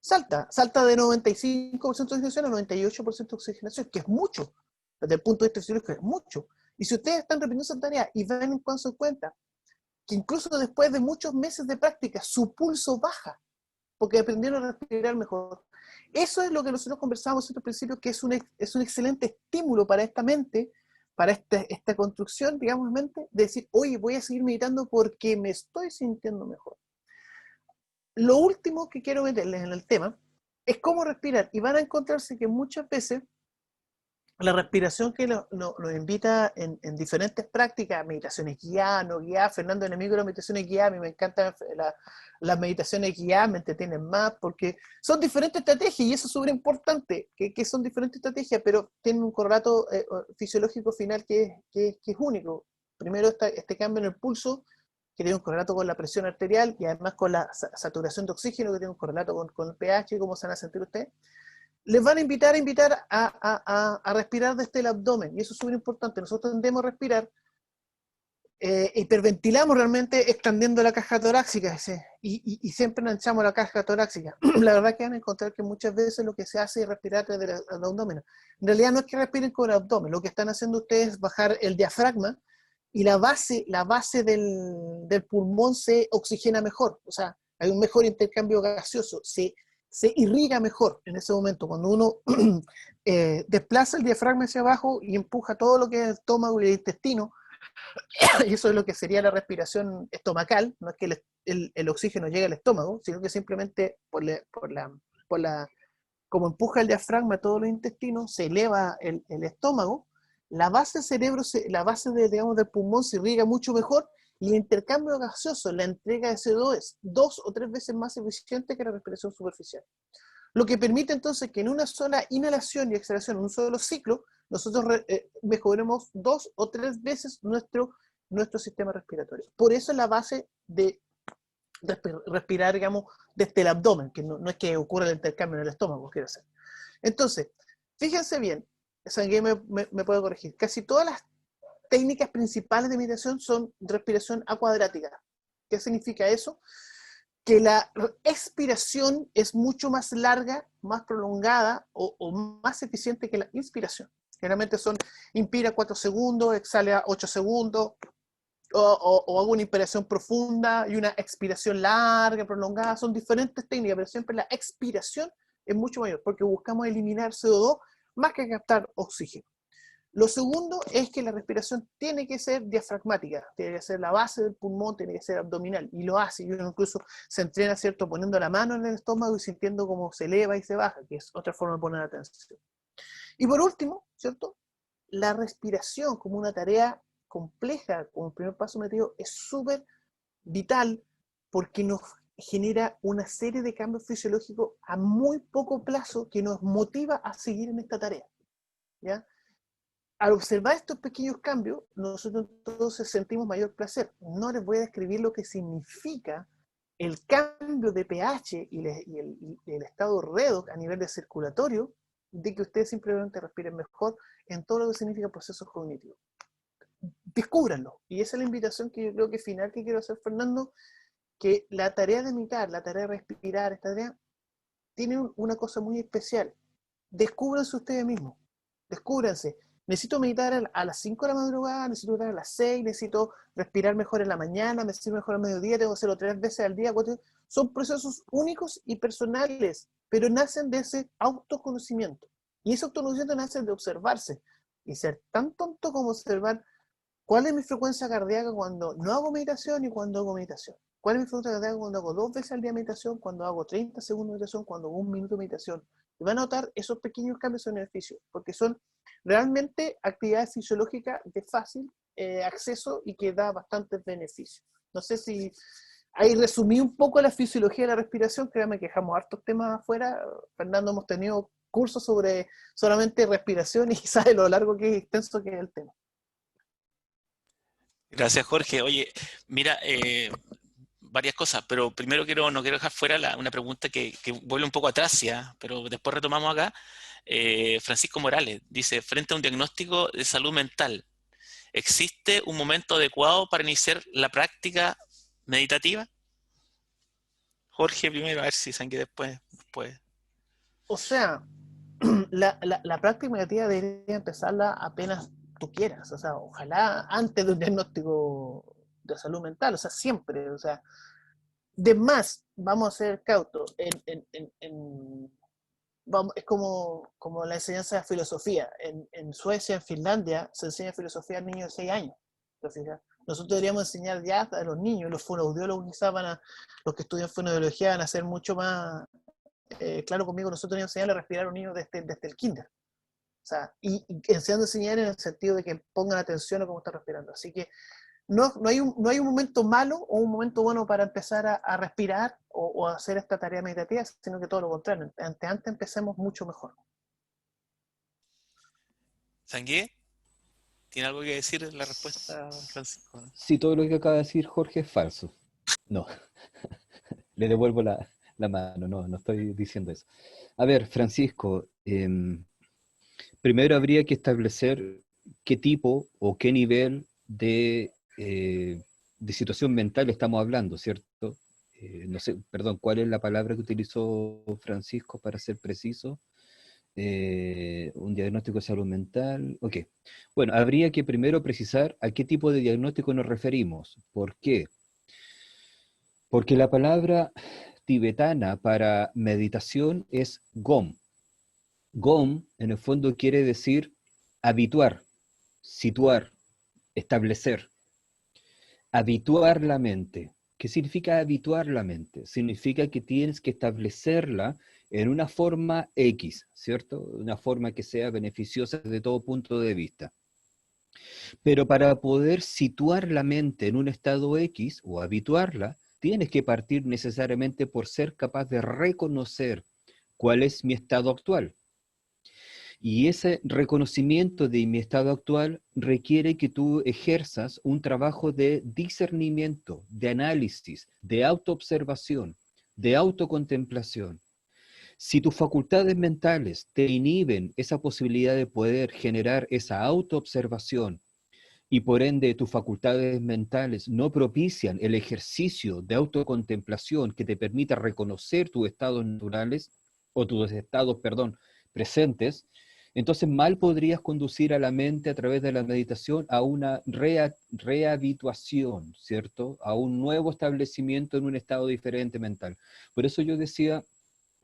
de 95% de oxigenación a 98% de oxigenación, que es mucho, desde el punto de vista fisiológico es mucho. Y si ustedes están repitiendo esa tarea y ven en cuanto se cuenta que incluso después de muchos meses de práctica, su pulso baja, porque aprendieron a respirar mejor. Eso es lo que nosotros conversábamos al principio, que es un excelente estímulo para esta mente, para esta construcción, digamos, mente, de decir, oye, voy a seguir meditando porque me estoy sintiendo mejor. Lo último que quiero meterles en el tema es cómo respirar, y van a encontrarse que muchas veces la respiración que nos invita en diferentes prácticas, meditaciones guiadas, no guiadas. Fernando, enemigo de las meditaciones guiadas, a mí me encantan las meditaciones guiadas, me entretienen más, porque son diferentes estrategias, y eso es súper importante, que son diferentes estrategias, pero tienen un correlato fisiológico final que es único. Primero este cambio en el pulso, que tiene un correlato con la presión arterial, y además con la saturación de oxígeno, que tiene un correlato con el pH, cómo se van a sentir ustedes. Les van a invitar a respirar desde el abdomen, y eso es súper importante. Nosotros tendemos a respirar, hiperventilamos realmente extendiendo la caja torácica, y siempre enganchamos la caja torácica. La verdad que van a encontrar que muchas veces lo que se hace es respirar desde el abdomen. En realidad no es que respiren con el abdomen, lo que están haciendo ustedes es bajar el diafragma, y la base del pulmón se oxigena mejor, o sea, hay un mejor intercambio gaseoso, se irriga mejor en ese momento, cuando uno desplaza el diafragma hacia abajo y empuja todo lo que es el estómago y el intestino, y eso es lo que sería la respiración estomacal. No es que el oxígeno llegue al estómago, sino que simplemente como empuja el diafragma a todos los intestinos, se eleva el estómago, la base del cerebro, la base digamos, del pulmón se irriga mucho mejor, y el intercambio gaseoso, la entrega de CO2 es 2 o 3 veces más eficiente que la respiración superficial. Lo que permite entonces que en una sola inhalación y exhalación, en un solo ciclo, nosotros mejoremos 2 o 3 veces nuestro sistema respiratorio. Por eso es la base de respirar, digamos, desde el abdomen, que no es que ocurra el intercambio en el estómago, quiero decir. Entonces, fíjense bien, Sangué me puede corregir, casi todas las técnicas principales de meditación son respiración acuadrática. ¿Qué significa eso? Que la expiración es mucho más larga, más prolongada o más eficiente que la inspiración. Generalmente inspira 4 segundos, exhala 8 segundos, o hago una inspiración profunda y una expiración larga, prolongada. Son diferentes técnicas, pero siempre la expiración es mucho mayor, porque buscamos eliminar CO2 más que captar oxígeno. Lo segundo es que la respiración tiene que ser diafragmática, tiene que ser la base del pulmón, tiene que ser abdominal, y lo hace, y uno incluso se entrena, ¿cierto?, poniendo la mano en el estómago y sintiendo cómo se eleva y se baja, que es otra forma de poner atención. Y por último, ¿cierto?, la respiración como una tarea compleja, como el primer paso metido, es súper vital, porque nos genera una serie de cambios fisiológicos a muy poco plazo que nos motiva a seguir en esta tarea, ¿ya? Al observar estos pequeños cambios, nosotros entonces sentimos mayor placer. No les voy a describir lo que significa el cambio de pH y el estado redox a nivel de circulatorio, de que ustedes simplemente respiren mejor en todo lo que significa procesos cognitivos. Descúbranlo. Y esa es la invitación que yo creo que final que quiero hacer, Fernando, que la tarea de meditar, la tarea de respirar, esta tarea, tiene una cosa muy especial. Descúbranse ustedes mismos. Descúbranse. Necesito meditar a las 5 de la madrugada, necesito meditar a las 6, necesito respirar mejor en la mañana, me siento mejor al mediodía, tengo que hacerlo 3 veces al día, 4. Son procesos únicos y personales, pero nacen de ese autoconocimiento. Y ese autoconocimiento nace de observarse. Y ser tan tonto como observar cuál es mi frecuencia cardíaca cuando no hago meditación y cuando hago meditación. ¿Cuál es mi frecuencia cardíaca cuando hago 2 veces al día meditación, cuando hago 30 segundos de meditación, cuando hago 1 minuto de meditación? Y van a notar esos pequeños cambios en beneficio, porque son realmente actividades fisiológicas de fácil acceso y que da bastantes beneficios. No sé si ahí resumí un poco la fisiología de la respiración. Créanme que dejamos hartos temas afuera. Fernando, hemos tenido cursos sobre solamente respiración y sabe lo largo que es, extenso que es el tema. Gracias, Jorge. Oye, mira, varias cosas, pero primero no quiero dejar fuera una pregunta que vuelve un poco atrás ya, pero después retomamos acá. Francisco Morales dice, frente a un diagnóstico de salud mental, ¿existe un momento adecuado para iniciar la práctica meditativa? Jorge primero, a ver si saben que después. O sea, la práctica meditativa debería empezarla apenas tú quieras, o sea, ojalá antes de un diagnóstico de salud mental, o sea, siempre, o sea, de más, vamos a ser cautos, es como la enseñanza de filosofía. En Suecia, en Finlandia, se enseña filosofía a niños de 6 años. Nosotros deberíamos enseñar ya a los niños, los fonoaudiólogos quizás los que estudian fonoaudiología van a ser mucho más, claro conmigo, nosotros deberíamos enseñarle a respirar a un niño desde el kinder. O sea, y enseñando señales en el sentido de que pongan atención a cómo está respirando. Así que no hay un momento malo o un momento bueno para empezar a respirar o a hacer esta tarea meditativa, sino que todo lo contrario. Antes empecemos mucho mejor. ¿Sangué? ¿Tiene algo que decir en la respuesta, Francisco? Si todo lo que acaba de decir Jorge es falso. No, le devuelvo la mano, no estoy diciendo eso. A ver, Francisco, primero habría que establecer qué tipo o qué nivel de situación mental estamos hablando, ¿cierto? No sé, perdón, ¿cuál es la palabra que utilizó Francisco para ser preciso? Un diagnóstico de salud mental. Ok. Bueno, habría que primero precisar a qué tipo de diagnóstico nos referimos. ¿Por qué? Porque la palabra tibetana para meditación es GOM. GOM, en el fondo, quiere decir habituar, situar, establecer. Habituar la mente. ¿Qué significa habituar la mente? Significa que tienes que establecerla en una forma X, ¿cierto? Una forma que sea beneficiosa desde todo punto de vista. Pero para poder situar la mente en un estado X o habituarla, tienes que partir necesariamente por ser capaz de reconocer cuál es mi estado actual. Y ese reconocimiento de mi estado actual requiere que tú ejerzas un trabajo de discernimiento, de análisis, de autoobservación, de autocontemplación. Si tus facultades mentales te inhiben esa posibilidad de poder generar esa autoobservación y por ende tus facultades mentales no propician el ejercicio de autocontemplación que te permita reconocer tus estados naturales o tus estados, perdón, presentes, entonces mal podrías conducir a la mente a través de la meditación a una rehabituación, ¿cierto? A un nuevo establecimiento en un estado diferente mental. Por eso yo decía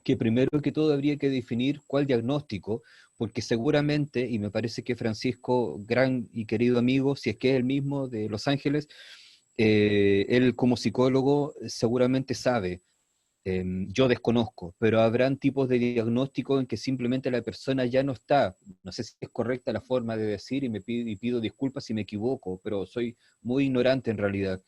que primero que todo habría que definir cuál diagnóstico, porque seguramente, y me parece que Francisco, gran y querido amigo, si es que es el mismo de Los Ángeles, él como psicólogo seguramente sabe, yo desconozco, pero habrán tipos de diagnóstico en que simplemente la persona ya no está, no sé si es correcta la forma de decir y pido disculpas si me equivoco, pero soy muy ignorante en realidad.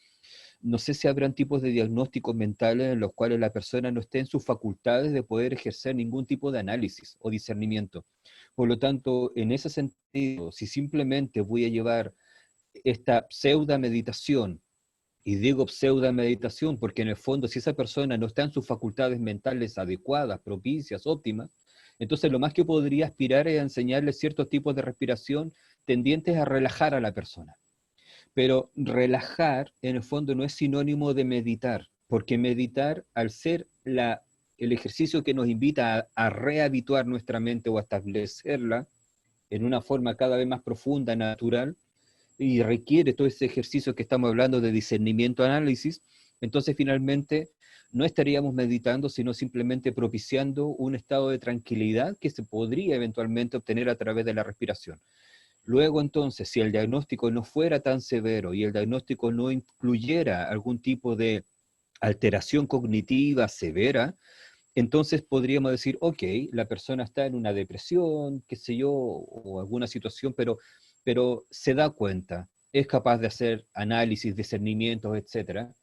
No sé si habrán tipos de diagnósticos mentales en los cuales la persona no esté en sus facultades de poder ejercer ningún tipo de análisis o discernimiento. Por lo tanto, en ese sentido, si simplemente voy a llevar esta pseudo meditación, y digo pseudo meditación porque en el fondo si esa persona no está en sus facultades mentales adecuadas, propicias, óptimas, entonces lo más que podría aspirar es a enseñarle ciertos tipos de respiración tendientes a relajar a la persona. Pero relajar, en el fondo, no es sinónimo de meditar, porque meditar, al ser el ejercicio que nos invita a rehabituar nuestra mente o a establecerla en una forma cada vez más profunda, natural, y requiere todo ese ejercicio que estamos hablando de discernimiento, análisis, entonces finalmente no estaríamos meditando, sino simplemente propiciando un estado de tranquilidad que se podría eventualmente obtener a través de la respiración. Luego entonces, si el diagnóstico no fuera tan severo y el diagnóstico no incluyera algún tipo de alteración cognitiva severa, entonces podríamos decir, ok, la persona está en una depresión, qué sé yo, o alguna situación, pero se da cuenta, es capaz de hacer análisis, discernimientos, etcétera.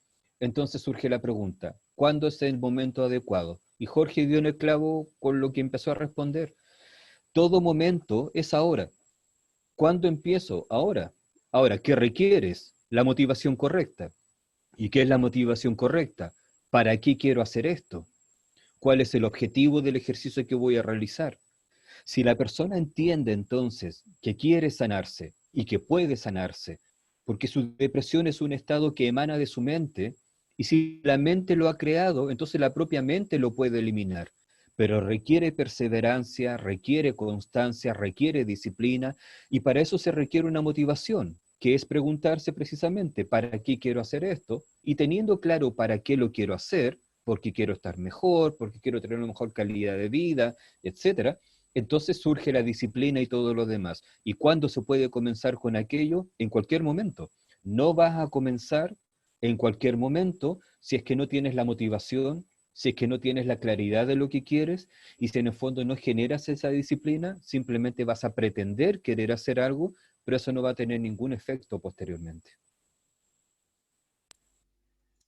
Entonces surge la pregunta, ¿cuándo es el momento adecuado? Y Jorge dio en el clavo con lo que empezó a responder. Todo momento es ahora. ¿Cuándo empiezo? Ahora. Ahora, ¿qué requieres? La motivación correcta. ¿Y qué es la motivación correcta? ¿Para qué quiero hacer esto? ¿Cuál es el objetivo del ejercicio que voy a realizar? Si la persona entiende entonces que quiere sanarse y que puede sanarse, porque su depresión es un estado que emana de su mente, y si la mente lo ha creado, entonces la propia mente lo puede eliminar. Pero requiere perseverancia, requiere constancia, requiere disciplina, y para eso se requiere una motivación, que es preguntarse precisamente, ¿para qué quiero hacer esto? Y teniendo claro para qué lo quiero hacer, porque quiero estar mejor, porque quiero tener una mejor calidad de vida, etcétera, entonces surge la disciplina y todo lo demás. ¿Y cuándo se puede comenzar con aquello? En cualquier momento. No vas a comenzar en cualquier momento si es que no tienes la motivación Si es que no tienes la claridad de lo que quieres y si en el fondo no generas esa disciplina, simplemente vas a pretender querer hacer algo, pero eso no va a tener ningún efecto posteriormente.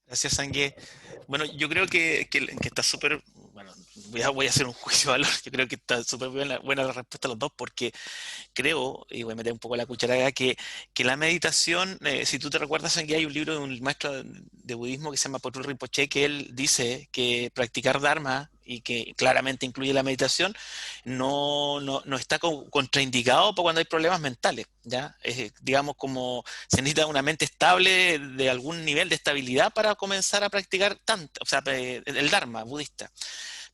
Gracias, Sangue. Bueno, yo creo que está súper, bueno, voy a hacer un juicio de valor, yo creo que está súper buena la respuesta a los dos, porque creo, y voy a meter un poco la cucharada, que la meditación, si tú te recuerdas, aquí hay un libro de un maestro de budismo que se llama Potul Rinpoche, que él dice que practicar Dharma, y que claramente incluye la meditación, no está contraindicado para cuando hay problemas mentales, ¿ya? Digamos, como se necesita una mente estable de algún nivel de estabilidad para comenzar a practicar tanto, o sea, el Dharma budista.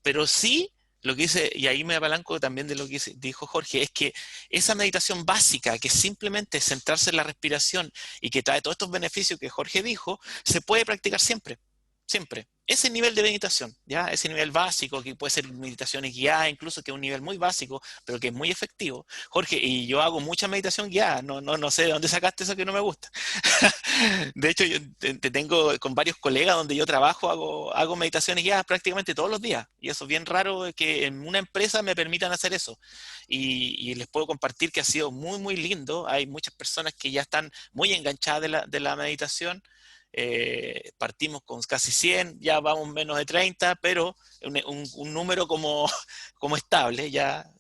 Pero sí, lo que dice, y ahí me apalanco también de lo que dijo Jorge, es que esa meditación básica, que simplemente es centrarse en la respiración y que trae todos estos beneficios que Jorge dijo, se puede practicar siempre, siempre. Ese nivel de meditación, ¿ya? Ese nivel básico, que puede ser meditaciones guiadas, incluso que es un nivel muy básico, pero que es muy efectivo. Jorge, y yo hago mucha meditación guiada, no sé de dónde sacaste eso que no me gusta. De hecho, yo te tengo con varios colegas donde yo trabajo, hago meditaciones guiadas prácticamente todos los días. Y eso es bien raro que en una empresa me permitan hacer eso. Y les puedo compartir que ha sido muy, muy lindo. Hay muchas personas que ya están muy enganchadas de la meditación. Partimos con casi 100, ya vamos menos de 30, pero un número como estable, ya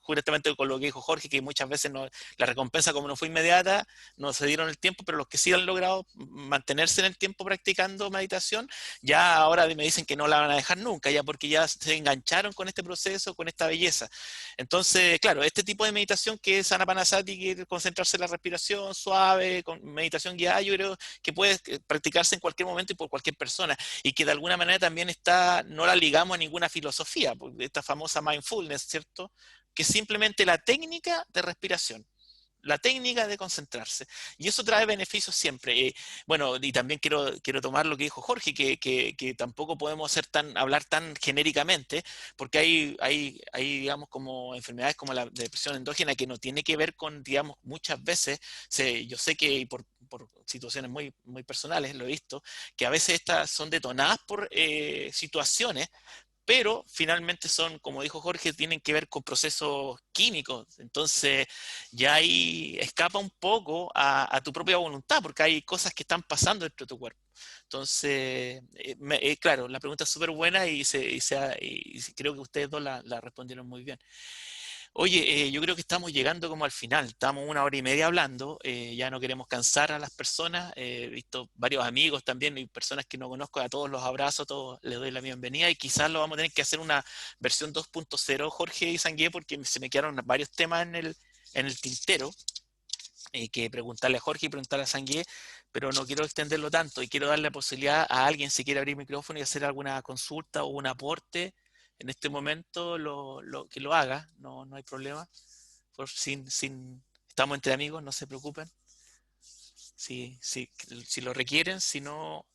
justamente con lo que dijo Jorge, que muchas veces la recompensa como no fue inmediata, no se dieron el tiempo, pero los que sí han logrado mantenerse en el tiempo practicando meditación, ya ahora me dicen que no la van a dejar nunca, ya porque ya se engancharon con este proceso, con esta belleza. Entonces, claro, este tipo de meditación que es Anapanasati, que es concentrarse en la respiración suave, con meditación guiada, yo creo que puede practicarse en cualquier momento y por cualquier persona, y que de alguna manera también no la ligamos a ninguna filosofía, esta famosa mindfulness, ¿cierto? Que es simplemente la técnica de respiración, la técnica de concentrarse. Y eso trae beneficios siempre. Bueno, y también quiero tomar lo que dijo Jorge, que tampoco podemos hablar tan genéricamente, porque digamos, como enfermedades como la depresión endógena, que no tiene que ver con, digamos, muchas veces, yo sé que por situaciones muy, muy personales, lo he visto, que a veces estas son detonadas por situaciones, pero finalmente son, como dijo Jorge, tienen que ver con procesos químicos. Entonces, ya ahí escapa un poco a tu propia voluntad, porque hay cosas que están pasando dentro de tu cuerpo. Entonces, claro, la pregunta es súper buena y creo que ustedes dos la respondieron muy bien. Oye, yo creo que estamos llegando como al final, estamos 1 hora y media hablando, ya no queremos cansar a las personas, he visto varios amigos también y personas que no conozco, a todos los abrazo, a todos les doy la bienvenida y quizás lo vamos a tener que hacer una versión 2.0, Jorge y Sangué, porque se me quedaron varios temas en el tintero, que preguntarle a Jorge y preguntarle a Sangué, pero no quiero extenderlo tanto y quiero darle la posibilidad a alguien si quiere abrir micrófono y hacer alguna consulta o un aporte en este momento que lo haga, no hay problema. Estamos entre amigos, no se preocupen. Si lo requieren, si no,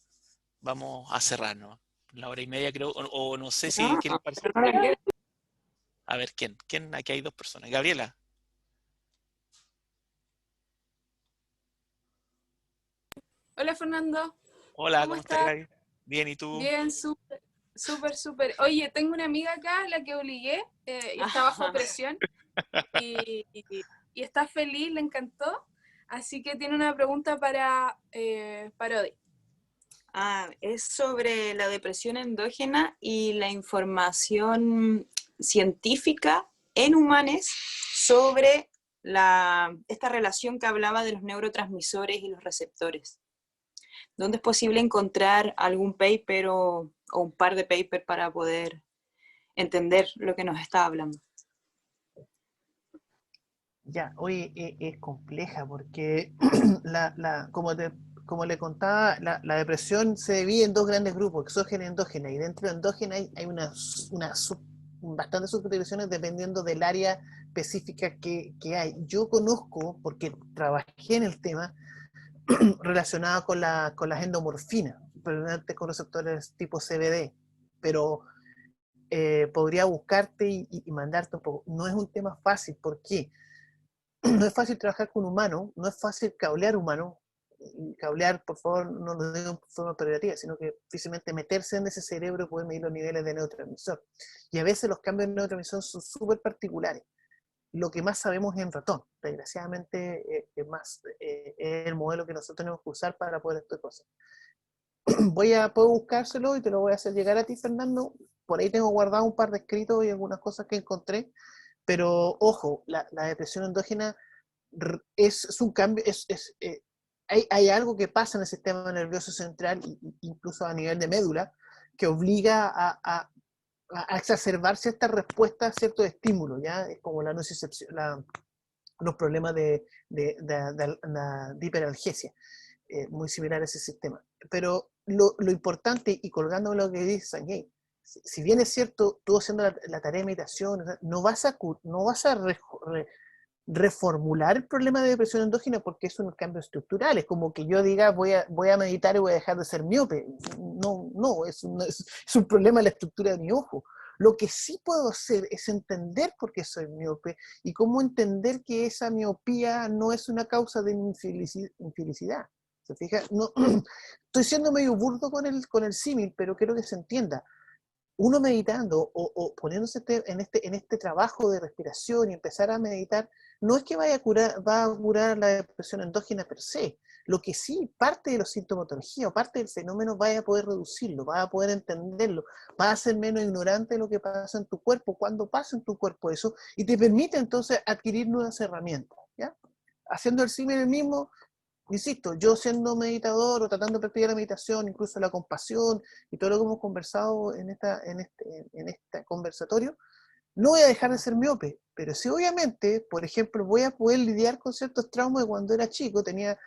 vamos a cerrarnos. 1 hora y media creo, o no sé si, No, ¿qué les parece? no la quiero. A ver, ¿quién? Aquí hay dos personas. Gabriela, Hola Fernando, hola, ¿cómo ¿cómo estás, estás? Gaby? Bien, ¿y tú? Bien, súper, súper, súper. Oye, tengo una amiga acá, a la que obligué, y está bajo presión y está feliz, le encantó, así que tiene una pregunta para Odi. Es sobre la depresión endógena y la información científica en humanos sobre esta relación que hablaba de los neurotransmisores y los receptores. ¿Dónde es posible encontrar algún paper o un par de papers para poder entender lo que nos está hablando? Ya, hoy es compleja porque como le contaba, la depresión se divide en dos grandes grupos, exógena y endógena, y dentro de endógena hay bastantes subdivisiones dependiendo del área específica que hay. Yo conozco, porque trabajé en el tema, relacionado con las endomorfinas, con receptores tipo CBD, pero podría buscarte y mandarte un poco. No es un tema fácil, ¿por qué? No es fácil trabajar con humanos, no es fácil cablear humanos, y cablear, por favor, no lo digo en forma peyorativa, sino que físicamente meterse en ese cerebro y poder medir los niveles de neurotransmisor. Y a veces los cambios de neurotransmisor son súper particulares. Lo que más sabemos es en ratón. Desgraciadamente, es el modelo que nosotros tenemos que usar para poder hacer cosas. Puedo buscárselo y te lo voy a hacer llegar a ti, Fernando. Por ahí tengo guardado un par de escritos y algunas cosas que encontré, pero ojo, la depresión endógena es un cambio, hay algo que pasa en el sistema nervioso central, incluso a nivel de médula, que obliga a exacerbar ciertas respuestas a ciertos estímulos, ¿ya? Es como la nocicepción, los problemas de hiperalgesia, muy similar a ese sistema. Pero lo importante, y colgando lo que dice Sanjay, si bien es cierto, tú haciendo la tarea de meditación, no vas a reformular el problema de depresión endógena porque es un cambio estructural. Es como que yo diga voy a meditar y voy a dejar de ser miope. No, es un problema de la estructura de mi ojo. Lo que sí puedo hacer es entender por qué soy miope y cómo entender que esa miopía no es una causa de mi infelicidad. ¿Se fija? No, estoy siendo medio burdo con el símil, pero quiero que se entienda. Uno meditando o poniéndose en este trabajo de respiración y empezar a meditar, no es que va a curar la depresión endógena per se. Lo que sí, parte de la sintomatología o parte del fenómeno vaya a poder reducirlo, va a poder entenderlo, va a ser menos ignorante de lo que pasa en tu cuerpo, cuando pasa en tu cuerpo eso, y te permite entonces adquirir nuevas herramientas, ¿ya? Haciendo el símil mismo, insisto, yo siendo meditador o tratando de practicar la meditación, incluso la compasión y todo lo que hemos conversado en este conversatorio, no voy a dejar de ser miope, pero sí obviamente, por ejemplo, voy a poder lidiar con ciertos traumas de cuando era chico, tenía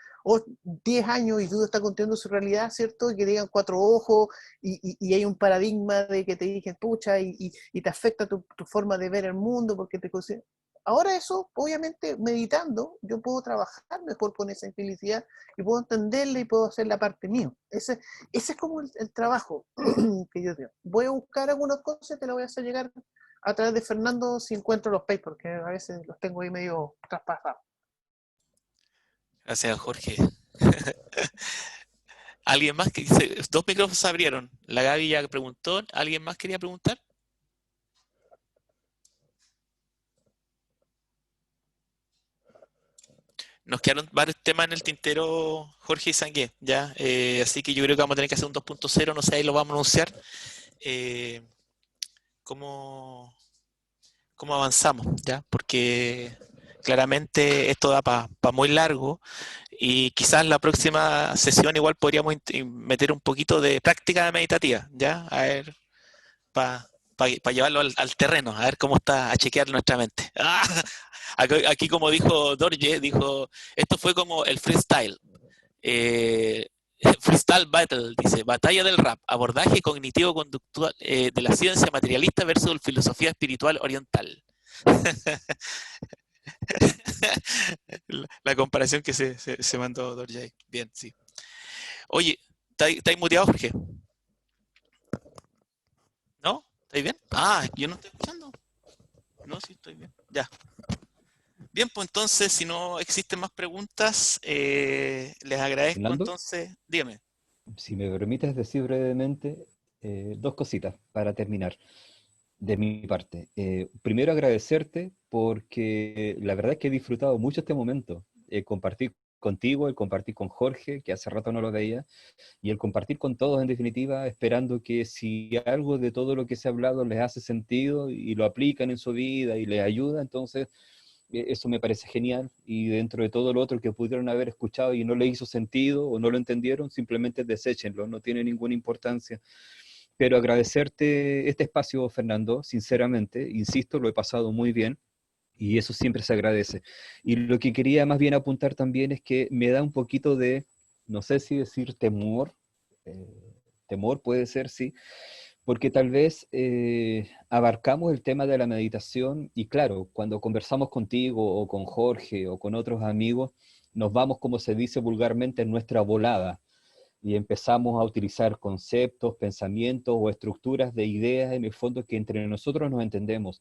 10 años y tú estás contando su realidad, ¿cierto? Y que digan cuatro ojos y hay un paradigma de que te dicen pucha y te afecta tu forma de ver el mundo porque te consideran. Ahora eso, obviamente, meditando, yo puedo trabajar mejor con esa infelicidad y puedo entenderla y puedo hacer la parte mía. Ese es como el trabajo que yo tengo. Voy a buscar algunas cosas y te las voy a hacer llegar a través de Fernando si encuentro los papers, que a veces los tengo ahí medio traspasados. Gracias, Jorge. ¿Alguien más que dice? Dos micrófonos se abrieron. La Gaby ya preguntó. ¿Alguien más quería preguntar? Nos quedaron varios temas en el tintero, Jorge y Sangué, ¿ya? Así que yo creo que vamos a tener que hacer un 2.0, no sé, ahí lo vamos a anunciar. ¿Cómo avanzamos? ¿Ya? Porque claramente esto da para muy largo y quizás la próxima sesión igual podríamos meter un poquito de práctica meditativa, ¿ya? A ver, para llevarlo al terreno, a ver cómo está, a chequear nuestra mente. Aquí como dijo Dorje, dijo, esto fue como el freestyle. Freestyle Battle, dice, batalla del rap, abordaje cognitivo-conductual de la ciencia materialista versus la filosofía espiritual oriental. La comparación que se mandó Dorje. Bien, sí. Oye, ¿estáis muteado, Jorge? ¿No? ¿Estáis bien? Yo no estoy escuchando. No, sí, estoy bien. Ya. Bien, pues entonces, si no existen más preguntas, les agradezco Fernando, entonces. Dígame. si me permites decir brevemente dos cositas para terminar de mi parte. Primero agradecerte porque la verdad es que he disfrutado mucho este momento, compartir contigo, el compartir con Jorge, que hace rato no lo veía, y el compartir con todos en definitiva, esperando que si algo de todo lo que se ha hablado les hace sentido y lo aplican en su vida y les ayuda, entonces eso me parece genial, y dentro de todo lo otro que pudieron haber escuchado y no le hizo sentido o no lo entendieron, simplemente deséchenlo, no tiene ninguna importancia. Pero agradecerte este espacio, Fernando, sinceramente, insisto, lo he pasado muy bien y eso siempre se agradece. Y lo que quería más bien apuntar también es que me da un poquito de, no sé si decir temor, temor puede ser, sí, porque tal vez abarcamos el tema de la meditación y claro, cuando conversamos contigo o con Jorge o con otros amigos, nos vamos, como se dice vulgarmente, en nuestra volada y empezamos a utilizar conceptos, pensamientos o estructuras de ideas en el fondo que entre nosotros nos entendemos.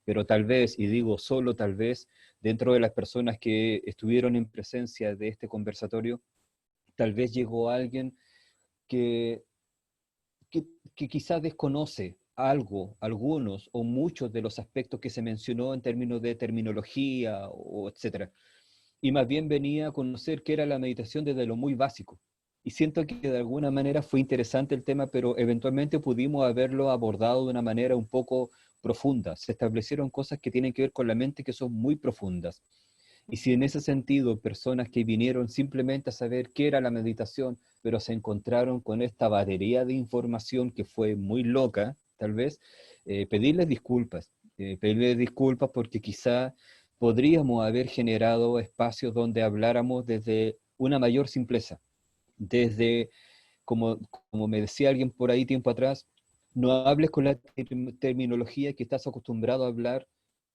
Pero tal vez, y digo solo tal vez, dentro de las personas que estuvieron en presencia de este conversatorio, Tal vez llegó alguien que, que quizás desconoce algo, algunos o muchos de los aspectos que se mencionó en términos de terminología o etcétera. Y más bien venía a conocer qué era la meditación desde lo muy básico. Y siento que de alguna manera fue interesante el tema, pero eventualmente pudimos haberlo abordado de una manera un poco profunda. Se establecieron cosas que tienen que ver con la mente que son muy profundas. Y si en ese sentido personas que vinieron simplemente a saber qué era la meditación, pero se encontraron con esta batería de información que fue muy loca, tal vez, pedirles disculpas porque quizá podríamos haber generado espacios donde habláramos desde una mayor simpleza, desde, como me decía alguien por ahí tiempo atrás, no hables con la terminología que estás acostumbrado a hablar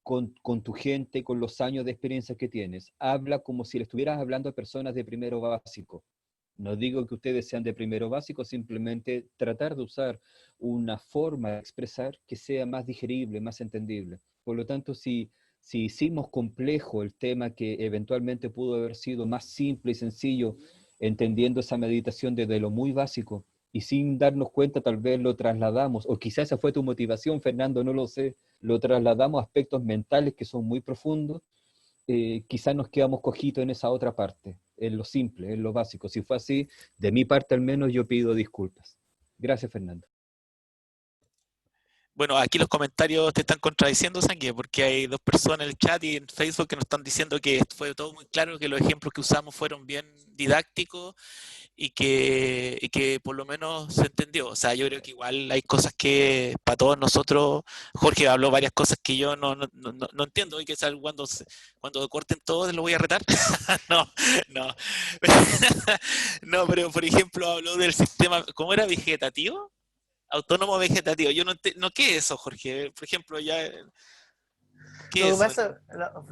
con tu gente, con los años de experiencia que tienes. Habla como si le estuvieras hablando a personas de primero básico. No digo que ustedes sean de primero básico, simplemente tratar de usar una forma de expresar que sea más digerible, más entendible. Por lo tanto, si hicimos complejo el tema que eventualmente pudo haber sido más simple y sencillo, entendiendo esa meditación desde lo muy básico, y sin darnos cuenta tal vez lo trasladamos, o quizás esa fue tu motivación, Fernando, no lo sé, lo trasladamos a aspectos mentales que son muy profundos, quizás nos quedamos cojitos en esa otra parte, en lo simple, en lo básico. Si fue así, de mi parte al menos yo pido disculpas. Gracias, Fernando. Bueno, aquí los comentarios te están contradiciendo, Sangue, porque hay dos personas en el chat y en Facebook que nos están diciendo que fue todo muy claro, que los ejemplos que usamos fueron bien didácticos y que por lo menos se entendió. O sea, yo creo que igual hay cosas que para todos nosotros, Jorge habló varias cosas que yo no entiendo y que cuando corten todo lo voy a retar. No, no. No, pero por ejemplo habló del sistema, ¿cómo era? ¿Vegetativo? Autónomo vegetativo. Yo no, ¿qué es eso, Jorge? Por ejemplo, ¿qué es eso?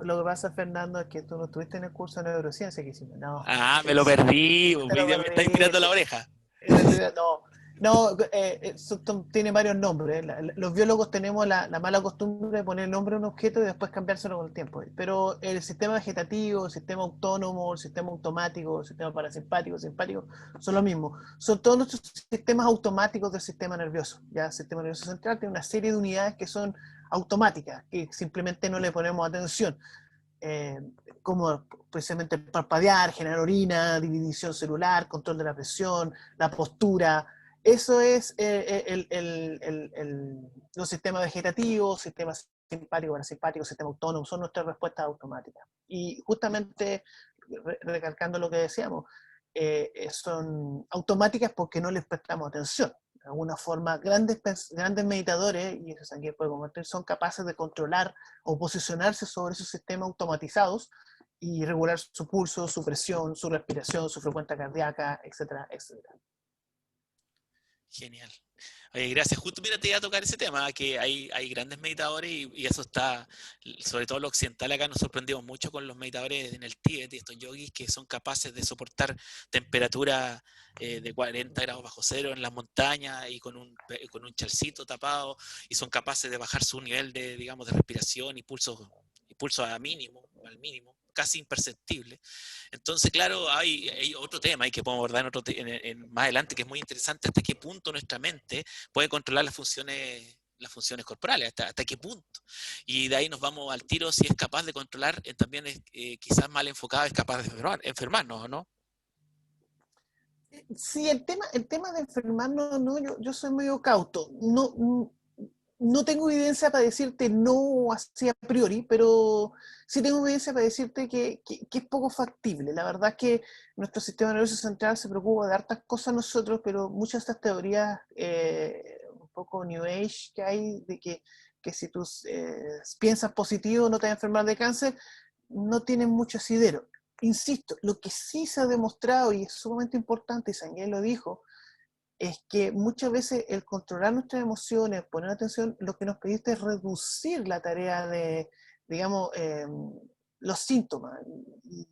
Lo que pasa, Fernando, es que tú no estuviste en el curso de neurociencia que hicimos. No, Ah, me lo perdí. te lo Hoy día me estáis tirando la perdiste. oreja. No, no, tiene varios nombres. Los biólogos tenemos la mala costumbre de poner nombre a un objeto y después cambiárselo con el tiempo. Pero el sistema vegetativo, el sistema autónomo, el sistema automático, el sistema parasimpático, simpático, son lo mismo. Son todos nuestros sistemas automáticos del sistema nervioso. ¿Ya? El sistema nervioso central tiene una serie de unidades que son automáticas, que simplemente no le ponemos atención. Como precisamente el parpadear, generar orina, división celular, control de la presión, la postura. Eso es los sistemas vegetativos, sistemas simpático, parasimpático, sistema autónomo, son nuestras respuestas automáticas. Y justamente, recalcando lo que decíamos, son automáticas porque no les prestamos atención. De alguna forma, grandes meditadores, y eso Sanguier puede comentar, son capaces de controlar o posicionarse sobre esos sistemas automatizados y regular su pulso, su presión, su respiración, su frecuencia cardíaca, etcétera, etcétera. Genial. Oye, gracias. Justo, mira, te iba a tocar ese tema, que hay grandes meditadores y eso está, sobre todo los occidentales acá nos sorprendimos mucho con los meditadores en el Tíbet y estos yogis que son capaces de soportar temperaturas de 40 grados bajo cero en las montañas y con un chalcito tapado y son capaces de bajar su nivel de, digamos, de respiración y pulso al mínimo, casi imperceptible. Entonces, claro, hay otro tema y que podemos abordar más adelante que es muy interesante, hasta qué punto nuestra mente puede controlar las funciones corporales, hasta qué punto. Y de ahí nos vamos al tiro si es capaz de controlar, también quizás mal enfocado, es capaz de enfermarnos, ¿o no? Sí, el tema de enfermarnos, no, yo soy medio cauto. No tengo evidencia para decirte no así a priori, pero sí tengo evidencia para decirte que es poco factible. La verdad es que nuestro sistema nervioso central se preocupa de hartas cosas nosotros, pero muchas de estas teorías un poco New Age que hay, de que si tú piensas positivo no te vas a enfermar de cáncer, no tienen mucho asidero. Insisto, lo que sí se ha demostrado, y es sumamente importante, y Sanguier lo dijo, es que muchas veces el controlar nuestras emociones, poner atención, lo que nos pediste es reducir la tarea de, digamos, los síntomas. Y,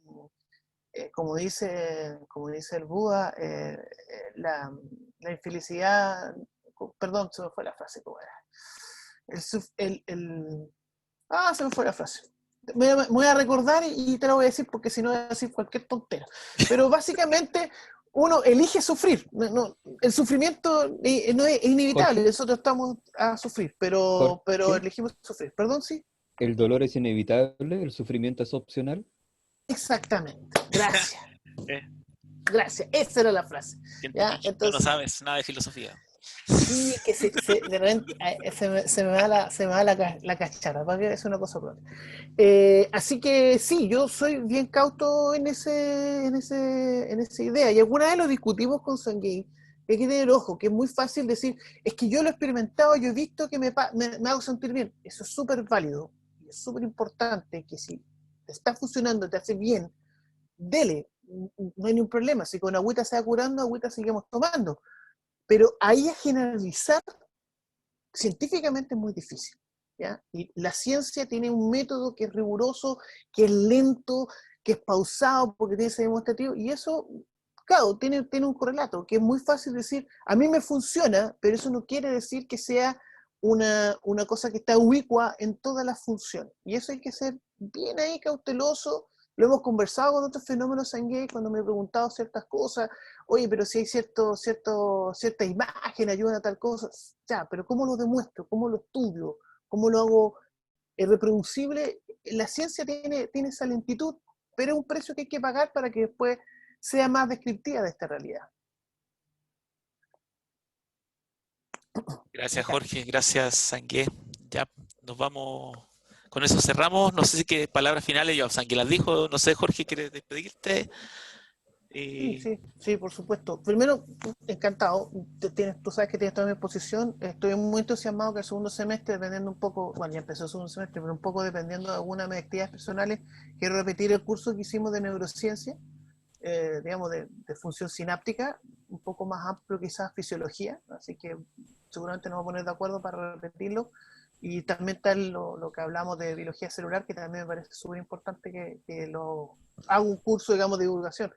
como dice el Buda, la infelicidad, perdón, se me fue la frase, ¿cómo era? Se me fue la frase. Me voy a recordar y te lo voy a decir porque si no voy a decir cualquier tontera. Pero básicamente uno elige sufrir. El sufrimiento no es inevitable, Jorge, nosotros estamos a sufrir, pero Jorge, elegimos sufrir. Perdón, sí. el dolor es inevitable, el sufrimiento es opcional. Exactamente. Gracias. Eh, Gracias. Esa era la frase. ¿Ya? Tú no Entonces, sabes nada de filosofía. sí, es que de repente se me va la cachara, para que es una cosa propia. Así que sí, yo soy bien cauto en esa idea. Y alguna vez lo discutimos con Sanguín, que hay que tener ojo, que es muy fácil decir, es que yo lo he experimentado, yo he visto que me hago sentir bien. Eso es súper válido. Y es súper importante que si te está funcionando, te hace bien, dele, no hay ningún problema. Si con agüita se va curando, agüita seguimos tomando. Pero ahí a generalizar científicamente es muy difícil. ¿Ya? Y la ciencia tiene un método que es riguroso, que es lento, que es pausado porque tiene ese demostrativo, y eso, claro, tiene un correlato, que es muy fácil decir, a mí me funciona, pero eso no quiere decir que sea una cosa que está ubicua en todas las funciones. Y eso hay que ser bien ahí cauteloso. Lo hemos conversado con otros fenómenos sanguíneos cuando me he preguntado ciertas cosas. Oye, pero si hay cierta imagen, ayuda a tal cosa. Ya, pero ¿cómo lo demuestro? ¿Cómo lo estudio? ¿Cómo lo hago reproducible? La ciencia tiene esa lentitud, pero es un precio que hay que pagar para que después sea más descriptiva de esta realidad. Gracias, Jorge. Gracias, Sangué. Ya nos vamos. Con eso cerramos. No sé si qué palabras finales. Yo, Sangué las dijo. No sé, Jorge, ¿quieres despedirte? Sí, por supuesto. Primero, encantado. Tú sabes que tienes toda mi exposición. Estoy muy entusiasmado que el segundo semestre, dependiendo un poco, bueno, ya empezó el segundo semestre, pero un poco dependiendo de algunas de mis actividades personales, quiero repetir el curso que hicimos de neurociencia, digamos, de función sináptica, un poco más amplio quizás fisiología, así que seguramente nos vamos a poner de acuerdo para repetirlo. Y también está lo que hablamos de biología celular, que también me parece súper importante que lo haga un curso, digamos, de divulgación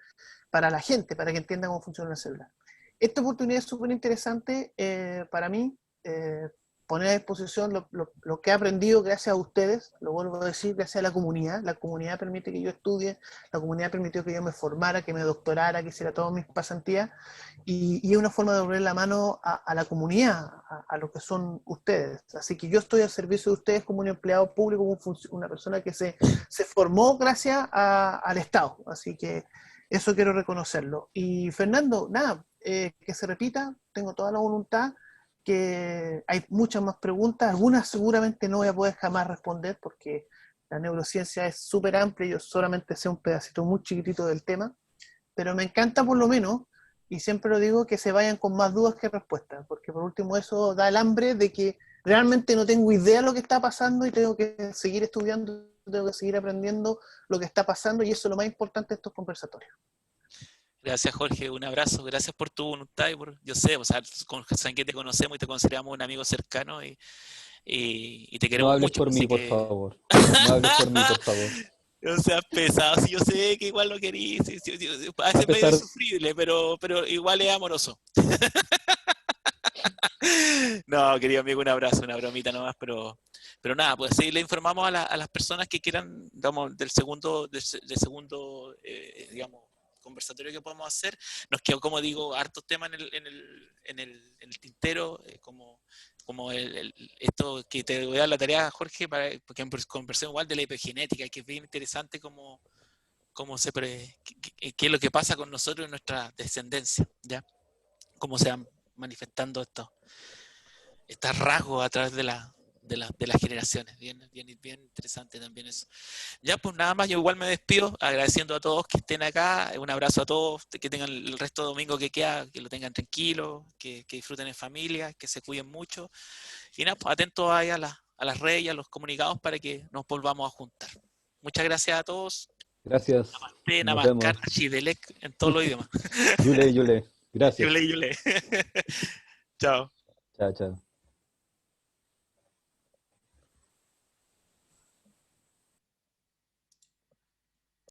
para la gente, para que entienda cómo funciona la célula. Esta oportunidad es súper interesante para mí, poner a disposición lo que he aprendido gracias a ustedes, lo vuelvo a decir, gracias a la comunidad permite que yo estudie, la comunidad permitió que yo me formara, que me doctorara, que hiciera todas mis pasantías, y es una forma de volver la mano a la comunidad, a lo que son ustedes. Así que yo estoy al servicio de ustedes como un empleado público, como una persona que se formó gracias al Estado. Así que eso quiero reconocerlo. Y Fernando, nada, que se repita, tengo toda la voluntad, que hay muchas más preguntas, algunas seguramente no voy a poder jamás responder porque la neurociencia es súper amplia, yo solamente sé un pedacito muy chiquitito del tema, pero me encanta por lo menos, y siempre lo digo, que se vayan con más dudas que respuestas, porque por último eso da el hambre de que realmente no tengo idea de lo que está pasando y tengo que seguir estudiando, tengo que seguir aprendiendo lo que está pasando, y eso es lo más importante de estos conversatorios. Gracias, Jorge. Un abrazo. Gracias por tu voluntad. Yo sé, o sea, con Sangué te conocemos y te consideramos un amigo cercano y te No queremos hables mucho. por Así mí, por que favor. No hables por mí, por favor. no seas pesado. Si yo sé que igual lo querís. A A veces es medio pesar, insufrible, pero igual es amoroso. No, querido amigo, un abrazo, una bromita nomás, pero nada, pues sí, le informamos a las personas que quieran, digamos, del segundo digamos, conversatorio que podemos hacer. Nos quedó, como digo, hartos temas en el tintero, como esto que te voy a dar la tarea, Jorge, porque conversemos igual de la epigenética, que es bien interesante qué es lo que pasa con nosotros en nuestra descendencia, ¿ya? Cómo se van manifestando estos rasgos a través de las generaciones. Bien interesante también eso. Ya, pues nada más, yo igual me despido, agradeciendo a todos que estén acá, un abrazo a todos, que tengan el resto de domingo que queda, que lo tengan tranquilo, que disfruten en familia, que se cuiden mucho, y nada, pues atentos ahí a las redes y a los comunicados para que nos volvamos a juntar. Muchas gracias a todos. gracias. Namaste, Nos namaskar, vemos. shidelek, en todos los idiomas. Yule, Yule. Gracias. Yule, yule. Chao. Chao, chao.